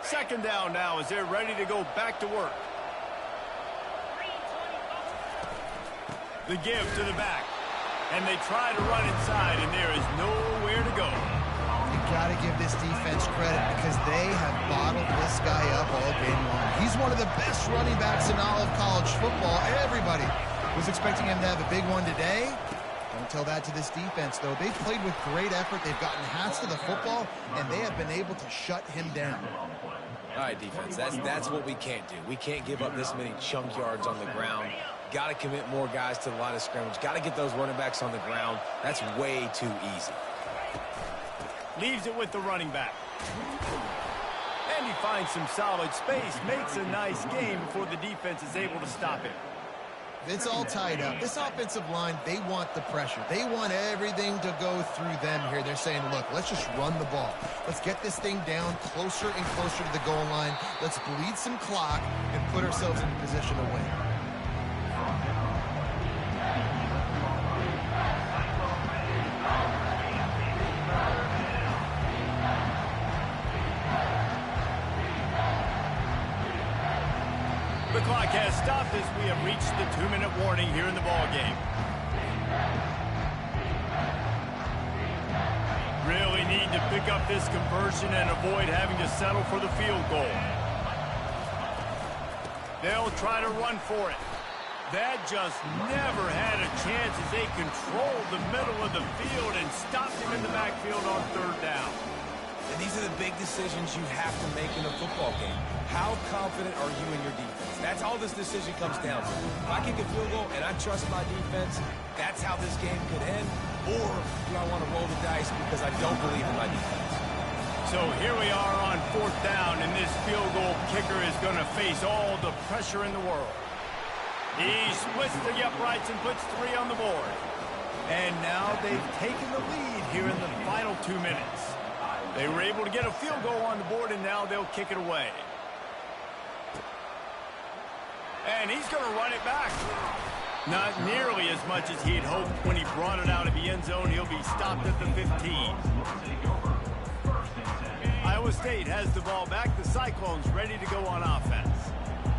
Second down now as they're ready to go back to work. The give to the back. And they try to run inside, and there is nowhere to go. You got to give this defense credit because they have bottled this guy up all game long. He's one of the best running backs in all of college football. Everybody was expecting him to have a big one today. Don't tell that to this defense, though. They've played with great effort. They've gotten hats to the football, and they have been able to shut him down. All right, defense, that's what we can't do. We can't give up this many chunk yards on the ground. Got to commit more guys to the line of scrimmage. Got to get those running backs on the ground. That's way too easy. Leaves it with the running back. And he finds some solid space. Makes a nice game before the defense is able to stop him. It's all tied up. This offensive line, they want the pressure. They want everything to go through them here. They're saying, look, let's just run the ball. Let's get this thing down closer and closer to the goal line. Let's bleed some clock and put ourselves in a position to win. The clock has stopped as we have reached the 2-minute warning here in the ball game. Really need to pick up this conversion and avoid having to settle for the field goal. They'll try to run for it. That just never had a chance as they controlled the middle of the field and stopped him in the backfield on 3rd down. And these are the big decisions you have to make in a football game. How confident are you in your defense? That's all this decision comes down to. If I kick a field goal and I trust my defense, that's how this game could end. Or do I want to roll the dice because I don't believe in my defense? So here we are on 4th down, and this field goal kicker is going to face all the pressure in the world. He splits the uprights and puts 3 on the board. And now they've taken the lead here in the final 2 minutes. They were able to get a field goal on the board, and now they'll kick it away. And he's going to run it back. Not nearly as much as he had hoped when he brought it out of the end zone. He'll be stopped at the 15. Iowa State has the ball back. The Cyclones ready to go on offense.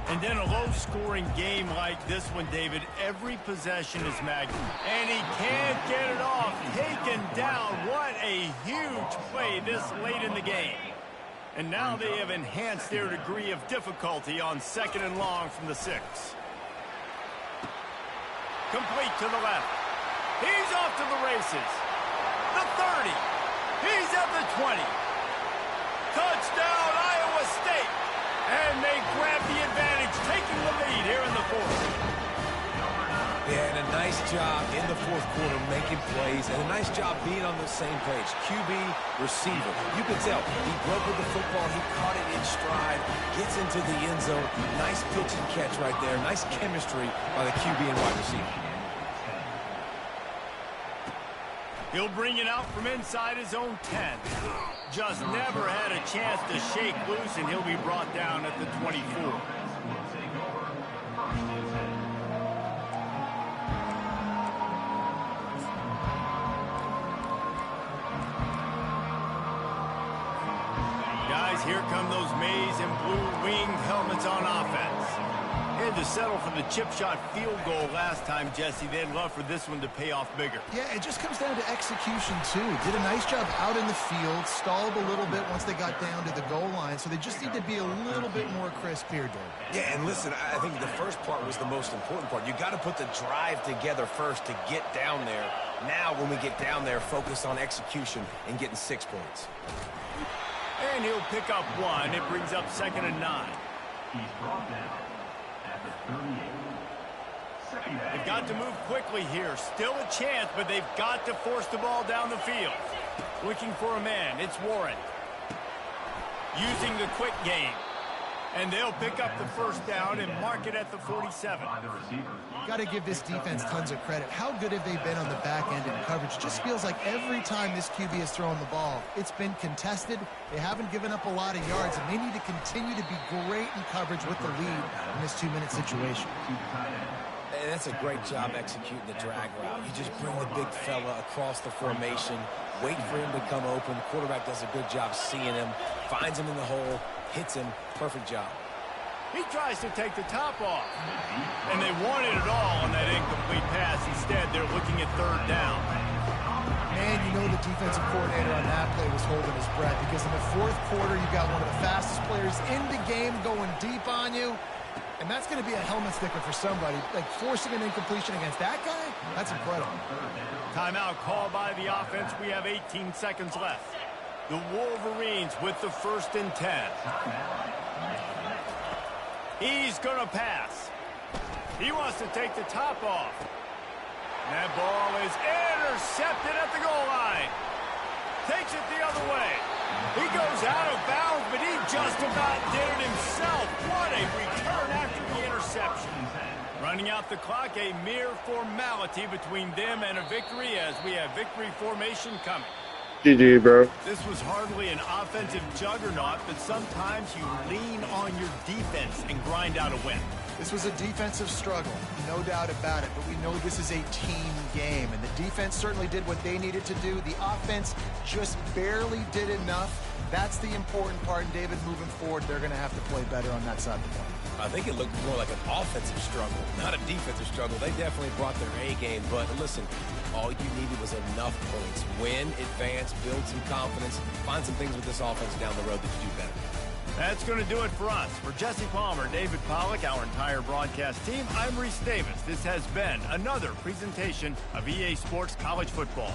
And then a low-scoring game like this one, David, every possession is magnified. And he can't get it off. Taken down. What a huge play this late in the game. And now they have enhanced their degree of difficulty on 2nd and long from the 6. Complete to the left. He's off to the races. The 30. He's at the 20. Touchdown, Iowa State. And they grab the advantage, taking the lead here in the 4th. Yeah, and a nice job in the 4th quarter making plays, and a nice job being on the same page. QB, receiver. You can tell he broke with the football. He caught it in stride, gets into the end zone. Nice pitch and catch right there. Nice chemistry by the QB and wide receiver. He'll bring it out from inside his own 10. Just never had a chance to shake loose, and he'll be brought down at the 24. Guys, here come those maize and blue winged helmets on offense. Had to settle for the chip shot field goal last time, Jesse. They'd love for this one to pay off bigger. Yeah, it just comes down to execution, too. Did a nice job out in the field, stalled a little bit once they got down to the goal line, so they just need to be a little bit more crisp here, Dave. Yeah, and listen, I think the first part was the most important part. You got to put the drive together first to get down there. Now, when we get down there, focus on execution and getting 6 points. And he'll pick up 1. It brings up 2nd and 9. He's brought down at the 38. They've got to move quickly here. Still a chance, but they've got to force the ball down the field. Looking for a man. It's Warren. Using the quick game. And they'll pick up the first down and mark it at the 47. Got to give this defense tons of credit. How good have they been on the back end in coverage? Just feels like every time this QB has thrown the ball, it's been contested. They haven't given up a lot of yards, and they need to continue to be great in coverage with the lead in this 2-minute situation. And that's a great job executing the drag route. You just bring the big fella across the formation, wait for him to come open. The quarterback does a good job seeing him, finds him in the hole, hits him. Perfect job. He tries to take the top off. And they wanted it all on that incomplete pass. Instead, they're looking at 3rd down. Man, you know the defensive coordinator on that play was holding his breath, because in the 4th quarter, you've got one of the fastest players in the game going deep on you. And that's going to be a helmet sticker for somebody. Like, forcing an incompletion against that guy, that's incredible. Timeout called by the offense. We have 18 seconds left. The Wolverines with the 1st and 10. He's going to pass. He wants to take the top off. That ball is intercepted at the goal line. Takes it the other way. He goes out of bounds, but he just about did it himself. What a return after the interception. Running out the clock, a mere formality between them and a victory, as we have victory formation coming. GG, bro. This was hardly an offensive juggernaut, but sometimes you lean on your defense and grind out a win. This was a defensive struggle, no doubt about it, but we know this is a team game, and the defense certainly did what they needed to do. The offense just barely did enough. That's the important part, and David, moving forward, they're going to have to play better on that side of the ball. I think it looked more like an offensive struggle, not a defensive struggle. They definitely brought their A game, but listen, all you needed was enough points. Win, advance, build some confidence, find some things with this offense down the road that you do better. That's going to do it for us. For Jesse Palmer, David Pollack, our entire broadcast team, I'm Reese Davis. This has been another presentation of EA Sports College Football.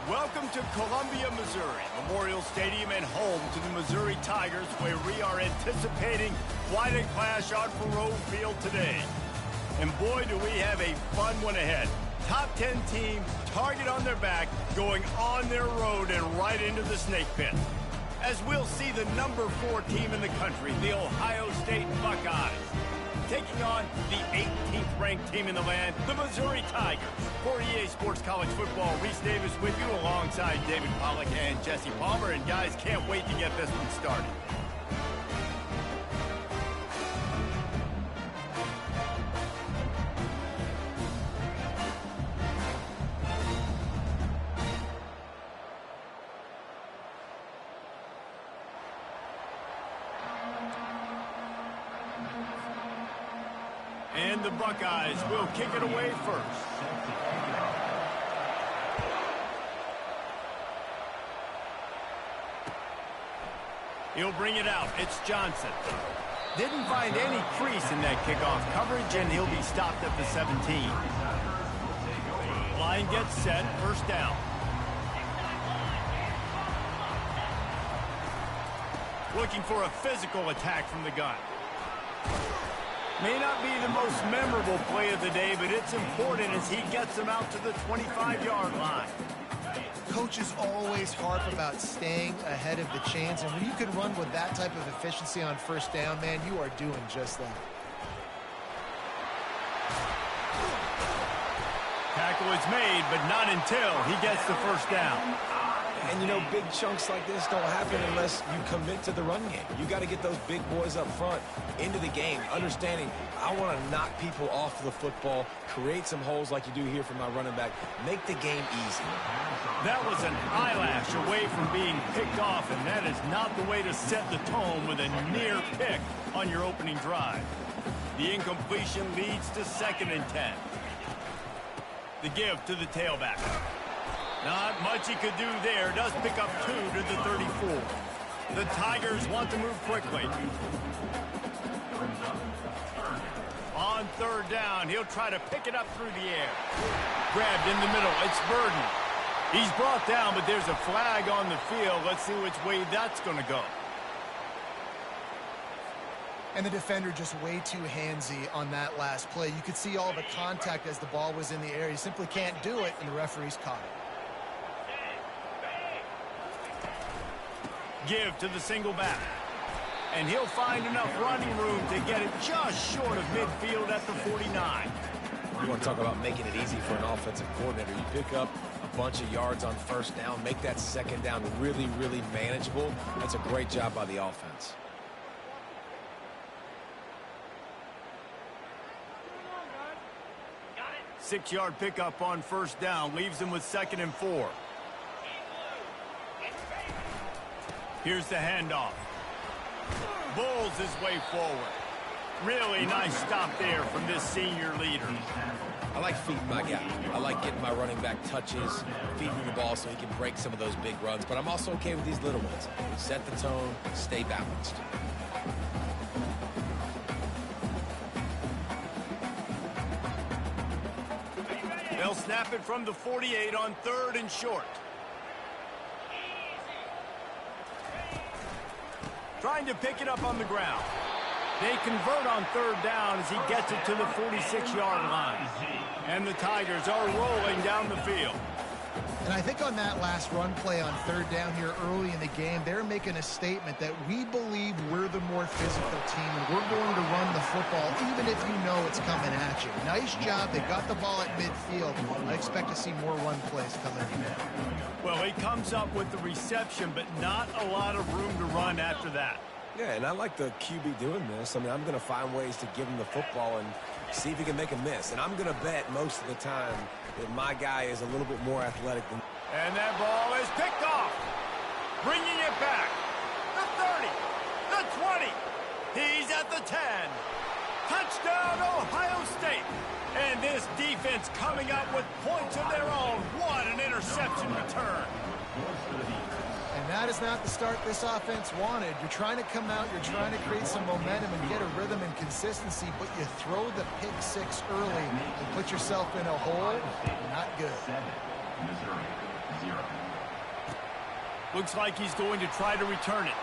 Welcome to Columbia, Missouri, Memorial Stadium and home to the Missouri Tigers, where we are anticipating quite a clash on Faurot Field today. And boy, do we have a fun one ahead. Top 10 team, target on their back, going on their road and right into the snake pit. As we'll see the number 4 team in the country, the Ohio State Buckeyes, taking on the 18th ranked team in the land, the Missouri Tigers. For EA Sports College Football, Reese Davis with you alongside David Pollack and Jesse Palmer. And guys, can't wait to get this one started. And the Buckeyes will kick it away first. He'll bring it out. It's Johnson. Didn't find any crease in that kickoff coverage, and he'll be stopped at the 17. Line gets set. First down. Looking for a physical attack from the gun. May not be the most memorable play of the day, but it's important as he gets them out to the 25-yard line. Coaches always harp about staying ahead of the chains, and when you can run with that type of efficiency on first down, man, you are doing just that. Tackle is made, but not until he gets the first down. And, you know, big chunks like this don't happen unless you commit to the run game. You got to get those big boys up front into the game, understanding I want to knock people off the football, create some holes like you do here for my running back, make the game easy. That was an eyelash away from being picked off, and that is not the way to set the tone with a near pick on your opening drive. The incompletion leads to 2nd and 10. The give to the tailback. Not much he could do there. Does pick up 2 to the 34. The Tigers want to move quickly. On 3rd down, he'll try to pick it up through the air. Grabbed in the middle. It's Burden. He's brought down, but there's a flag on the field. Let's see which way that's going to go. And the defender just way too handsy on that last play. You could see all the contact as the ball was in the air. He simply can't do it, and the referee's caught it. Give to the single back. And he'll find enough running room to get it just short of midfield at the 49. You want to talk about making it easy for an offensive coordinator. You pick up a bunch of yards on first down, make that 2nd down really, really manageable. That's a great job by the offense. Six-yard pickup on first down leaves him with 2nd and 4. Here's the handoff. Bulls his way forward. Really nice stop there from this senior leader. I like feeding my guy. I like getting my running back touches, feeding the ball so he can break some of those big runs. But I'm also okay with these little ones. Set the tone, stay balanced. They'll snap it from the 48 on 3rd and short. Trying to pick it up on the ground. They convert on 3rd down as he gets it to the 46-yard line. And the Tigers are rolling down the field. And I think on that last run play on 3rd down here early in the game, they're making a statement that we believe we're the more physical team and we're going to run the football even if you know it's coming at you. Nice job. They got the ball at midfield. I expect to see more run plays coming in. Well, he comes up with the reception, but not a lot of room to run after that. Yeah, and I like the QB doing this. I mean, I'm going to find ways to give him the football and see if he can make a miss. And I'm going to bet most of the time that my guy is a little bit more athletic than... And that ball is picked off. Bringing it back. The 30. The 20. He's at the 10. Touchdown, Ohio State. And this defense coming up with points of their own. What an interception return. And that is not the start this offense wanted. You're trying to come out, you're trying to create some momentum and get a rhythm and consistency, but you throw the pick six early and put yourself in a hole. Not good. 0. Looks like he's going to try to return it.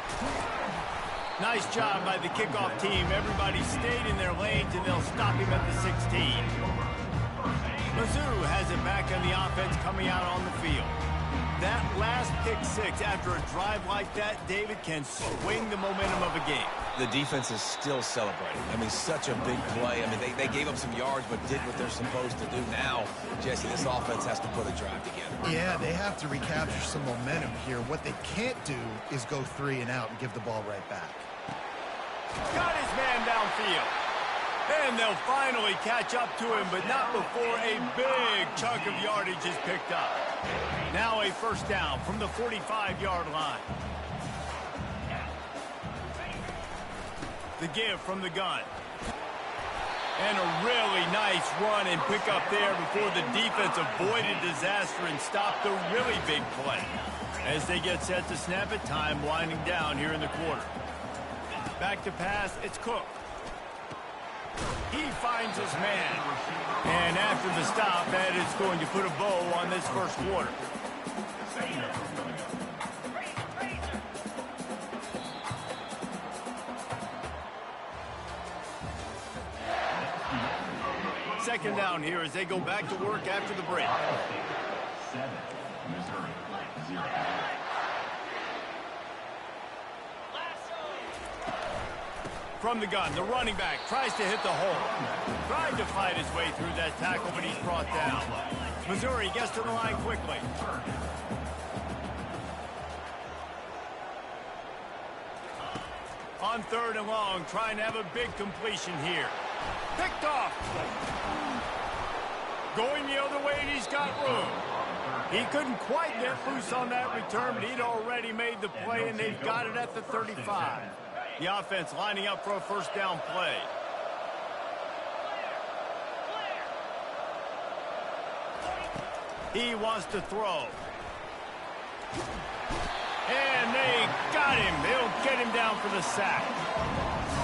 Nice job by the kickoff team. Everybody stayed in their lanes, and they'll stop him at the 16. Mizzou has it back on the offense coming out on the field. That last pick six after a drive like that, David, can swing the momentum of a game. The defense is still celebrating. I mean, such a big play. I mean, they gave up some yards but did what they're supposed to do. Now, Jesse, this offense has to put a drive together. Yeah, they have to recapture some momentum here. What they can't do is go 3 and out and give the ball right back. Got his man downfield. And they'll finally catch up to him, but not before a big chunk of yardage is picked up. Now a first down from the 45-yard line. The give from the gun. And a really nice run and pick up there before the defense avoided disaster and stopped the really big play. As they get set to snap it, time winding down here in the quarter. Back to pass, it's Cook. He finds his man. And after the stop, that is going to put a bow on this first quarter. Second down here as they go back to work after the break. 7, Missouri, 0. From the gun, the running back tries to hit the hole. Tried to fight his way through that tackle, but he's brought down. Missouri gets to the line quickly. On 3rd and long, trying to have a big completion here. Picked off. Going the other way, and he's got room. He couldn't quite get loose on that return, but he'd already made the play, and they've got it at the 35. The offense lining up for a first down play. He wants to throw. And they got him. They'll get him down for the sack.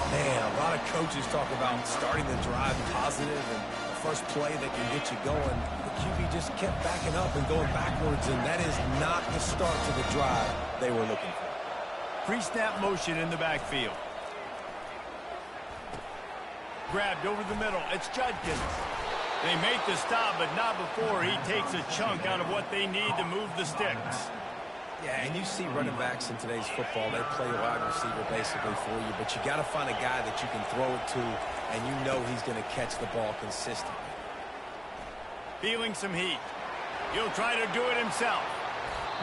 Man, a lot of coaches talk about starting the drive positive and the first play that can get you going. The QB just kept backing up and going backwards, and that is not the start to the drive they were looking for. Pre-snap motion in the backfield. Grabbed over the middle. It's Judkins. They make the stop, but not before he takes a chunk out of what they need to move the sticks. Yeah, and you see running backs in today's football, they play a wide receiver basically for you, but you got to find a guy that you can throw it to, and you know he's going to catch the ball consistently. Feeling some heat. He'll try to do it himself.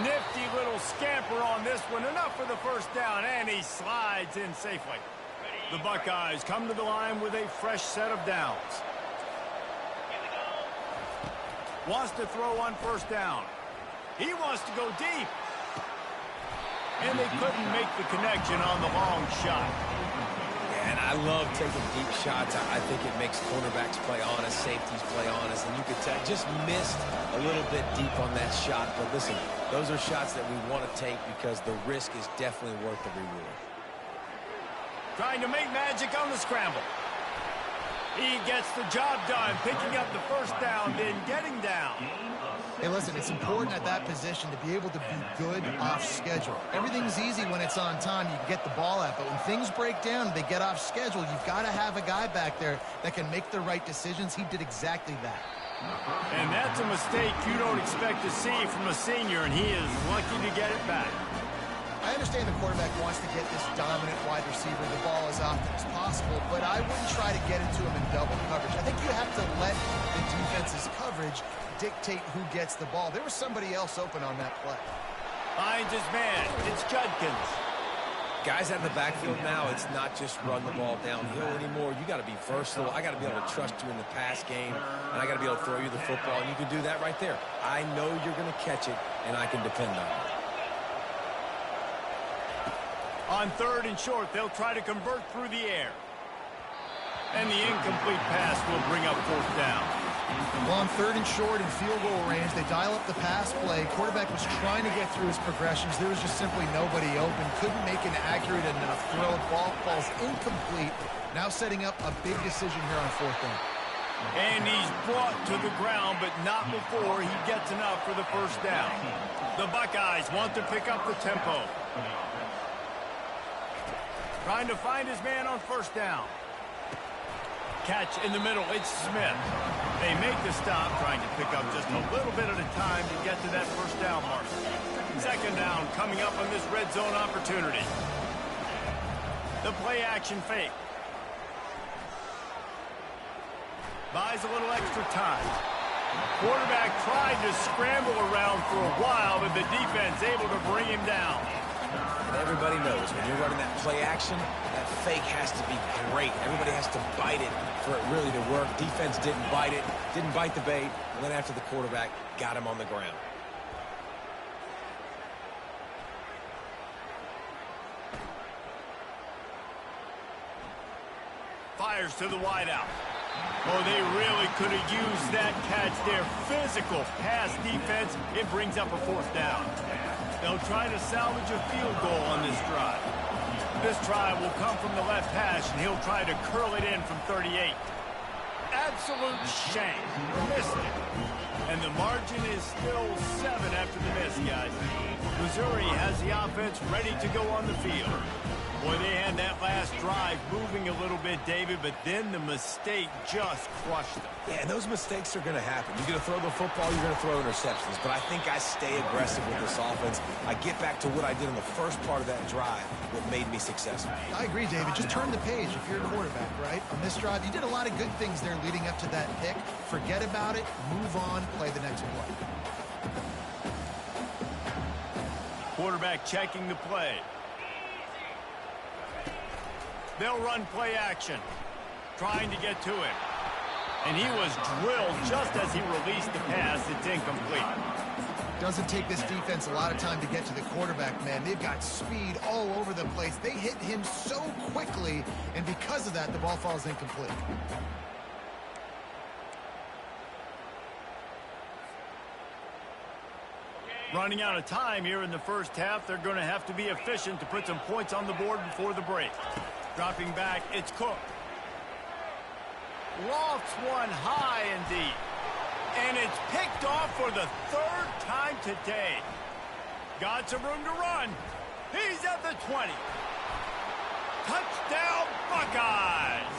Nifty little scamper on this one. Enough for the first down, and he slides in safely. The Buckeyes come to the line with a fresh set of downs. Wants to throw on first down. He wants to go deep. And they couldn't make the connection on the long shot. Yeah, and I love taking deep shots. I think it makes cornerbacks play honest, safeties play honest, and you could tell just missed a little bit deep on that shot. But listen, those are shots that we want to take because the risk is definitely worth the reward. Trying to make magic on the scramble. He gets the job done, picking up the first down, then getting down. Hey, listen, it's important at that position to be able to be good off schedule. Everything's easy when it's on time. You can get the ball out, but when things break down, they get off schedule. You've got to have a guy back there that can make the right decisions. He did exactly that. And that's a mistake you don't expect to see from a senior, and he is lucky to get it back. I understand the quarterback wants to get this dominant wide receiver the ball as often as possible, but I wouldn't try to get into him in double coverage. I think you have to let the defense's coverage dictate who gets the ball. There was somebody else open on that play. Finds his man. It's Judkins. Guys out in the backfield now, it's not just run the ball downhill anymore. You got to be versatile. I got to be able to trust you in the pass game, and I got to be able to throw you the football, and you can do that right there. I know you're going to catch it, and I can depend on it. On 3rd and short, they'll try to convert through the air. And the incomplete pass will bring up 4th down. Well, on 3rd and short and field goal range, they dial up the pass play. Quarterback was trying to get through his progressions. There was just simply nobody open. Couldn't make an accurate enough throw. Ball falls incomplete. Now setting up a big decision here on 4th down. And he's brought to the ground, but not before he gets enough for the first down. The Buckeyes want to pick up the tempo. Trying to find his man on first down. Catch in the middle, it's Smith. They make the stop, trying to pick up just a little bit at a time to get to that first down mark. Second down coming up on this red zone opportunity. The play action fake. Buys a little extra time. Quarterback tried to scramble around for a while, but the defense able to bring him down. And everybody knows when you're running that play action, that fake has to be great. Everybody has to bite it for it really to work. Defense didn't bite it, didn't bite the bait, and then after the quarterback got him on the ground. Fires to the wideout. Oh, they really could have used that catch there. Physical pass defense. It brings up a fourth down. They'll try to salvage a field goal on this drive. This try will come from the left hash, and he'll try to curl it in from 38. Absolute shame. Missed it. And the margin is still 7 after the miss, guys. Missouri has the offense ready to go on the field. Boy, they had that last drive moving a little bit, David, but then the mistake just crushed them. Yeah, and those mistakes are going to happen. You're going to throw the football, you're going to throw interceptions. But I think I stay aggressive with this offense. I get back to what I did in the first part of that drive that made me successful. I agree, David. Just turn the page if you're a quarterback, right? On this drive, you did a lot of good things there leading up to that pick. Forget about it, move on, play the next play. Quarterback checking the play. They'll run play action, trying to get to it. And he was drilled just as he released the pass. It's incomplete. Doesn't take this defense a lot of time to get to the quarterback, man. They've got speed all over the place. They hit him so quickly, and because of that, the ball falls incomplete. Running out of time here in the first half. They're going to have to be efficient to put some points on the board before the break. Dropping back, it's Cook. Lofts one high and deep. And it's picked off for the third time today. Got some room to run. He's at the 20. Touchdown, Buckeyes.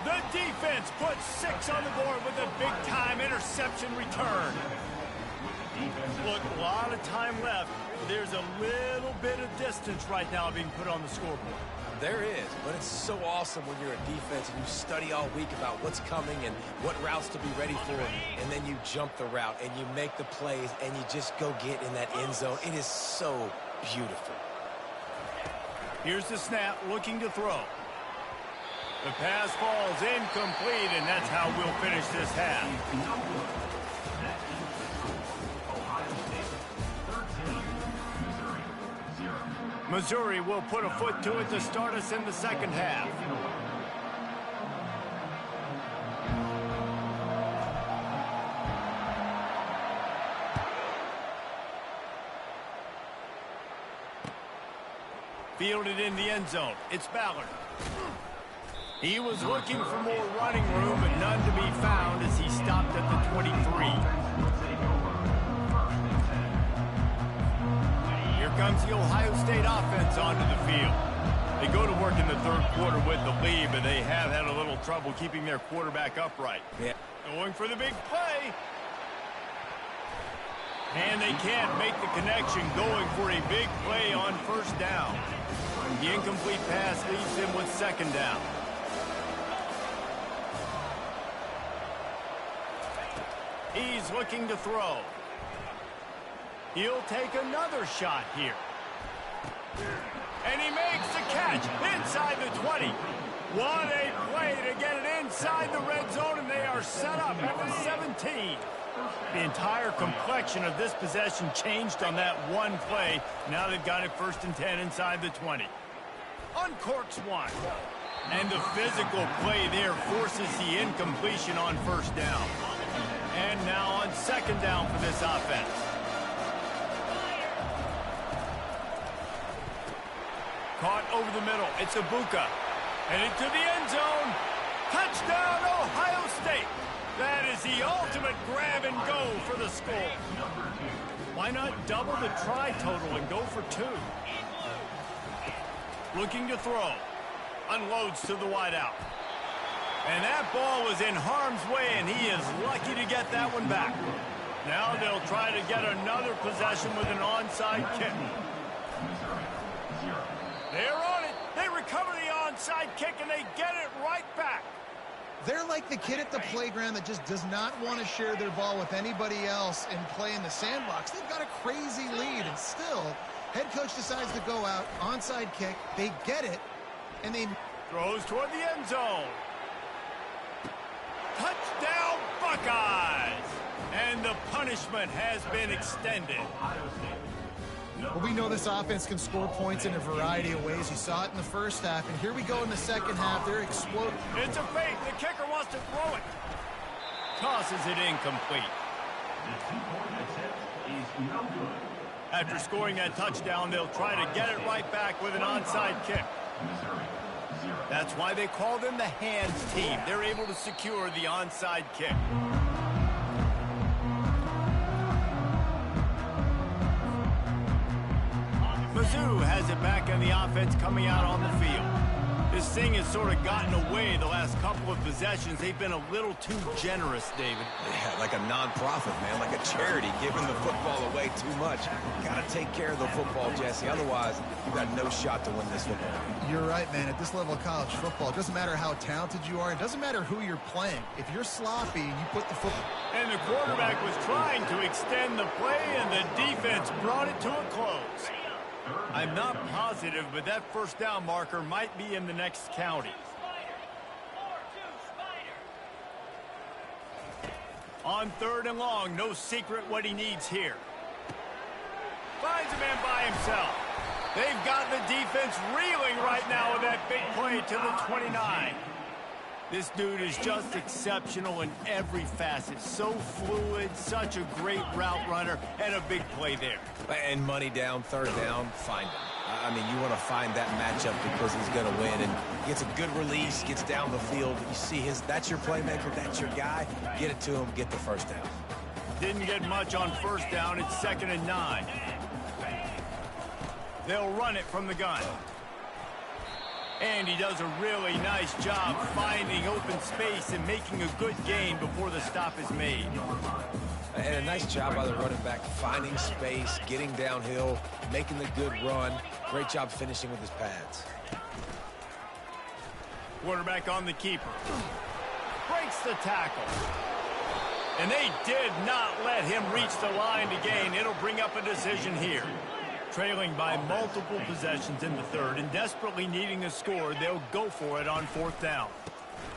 The defense puts 6 on the board with a big-time interception return. Look, a lot of time left. There's a little bit of distance right now being put on the scoreboard. There is, but it's so awesome when you're a defense and you study all week about what's coming and what routes to be ready for, and then you jump the route and you make the plays and you just go get in that end zone. It is so beautiful. Here's the snap, looking to throw. The pass falls incomplete, and that's how we'll finish this half. Missouri will put a foot to it to start us in the second half. Fielded in the end zone. It's Ballard. He was looking for more running room, but none to be found as he stopped at the 23. Comes the Ohio State offense onto the field. They go to work in the third quarter with the lead, but they have had a little trouble keeping their quarterback upright. Yeah. Going for the big play. And they can't make the connection, going for a big play on first down. The incomplete pass leaves him with second down. He's looking to throw. He'll take another shot here. And he makes the catch inside the 20. What a play to get it inside the red zone, and they are set up at the 17. The entire complexion of this possession changed on that one play. Now they've got it 1st and 10 inside the 20. Uncorks one. And the physical play there forces the incompletion on first down. And now on second down for this offense. Caught over the middle. It's Ibuka. And into the end zone. Touchdown, Ohio State. legitimate grab and go for the score. Why not double the try total and go for 2? Looking to throw. Unloads to the wideout. And that ball was in harm's way, and he is lucky to get that one back. Now they'll try to get another possession with an onside kick. They're on it. They recover the onside kick, and they get it right back. They're like the kid at the playground that just does not want to share their ball with anybody else and play in the sandbox. They've got a crazy lead, and still, head coach decides to go out, onside kick. They get it, and they... Throws toward the end zone. Touchdown, Buckeyes! And the punishment has been extended. Well, we know this offense can score points in a variety of ways. You saw it in the first half, and here we go in the second half. They're exploding. It's a fake. The kicker wants to throw it. Tosses it incomplete. The 2-point attempt is no good. After scoring that touchdown, they'll try to get it right back with an onside kick. Missouri, 0. That's why they call them the hands team. They're able to secure the onside kick. Mizzou has it back on the offense coming out on the field. This thing has sort of gotten away the last couple of possessions. They've been a little too generous, David. Yeah, like a non-profit, man, like a charity, giving the football away too much. Got to take care of the football, Jesse. Otherwise, you got no shot to win this football game. You're right, man. At this level of college football, it doesn't matter how talented you are. It doesn't matter who you're playing. If you're sloppy, you put the football... And the quarterback was trying to extend the play, and the defense brought it to a close. I'm not positive, but that first down marker might be in the next county. On 3rd and long, no secret what he needs here. Finds a man by himself. They've got the defense reeling right now with that big play to the 29. This dude is just exceptional in every facet. So fluid, such a great route runner, and a big play there. And money down, 3rd down, find him. I mean, you want to find that matchup because he's going to win. And gets a good release, gets down the field. You see that's your playmaker, that's your guy. Get it to him, get the first down. Didn't get much on 1st down. It's 2nd and 9. They'll run it from the gun. And he does a really nice job finding open space and making a good gain before the stop is made. And a nice job by the running back, finding space, getting downhill, making the good run. Great job finishing with his pads. Quarterback on the keeper. Breaks the tackle. And they did not let him reach the line to gain. It'll bring up a decision here. Trailing by multiple possessions in the 3rd and desperately needing a score, they'll go for it on 4th down.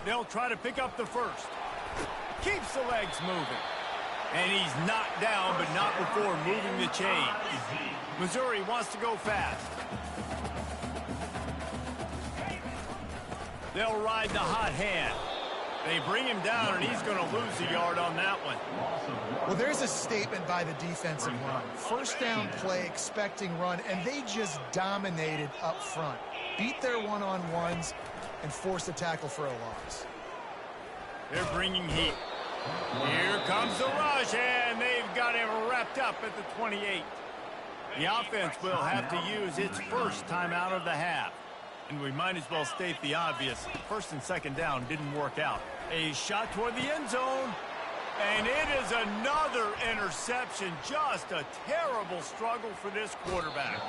They'll try to pick up the 1st. Keeps the legs moving. And he's knocked down, but not before moving the chains. Missouri wants to go fast. They'll ride the hot hand. They bring him down, and he's going to lose a yard on that one. Well, there's a statement by the defensive line. 1st down play, expecting run, and they just dominated up front. Beat their one-on-ones and forced a tackle for a loss. They're bringing heat. Here comes the rush, and they've got him wrapped up at the 28. The offense will have to use its first timeout of the half. And we might as well state the obvious. 1st and 2nd down didn't work out. A shot toward the end zone. And it is another interception. Just a terrible struggle for this quarterback.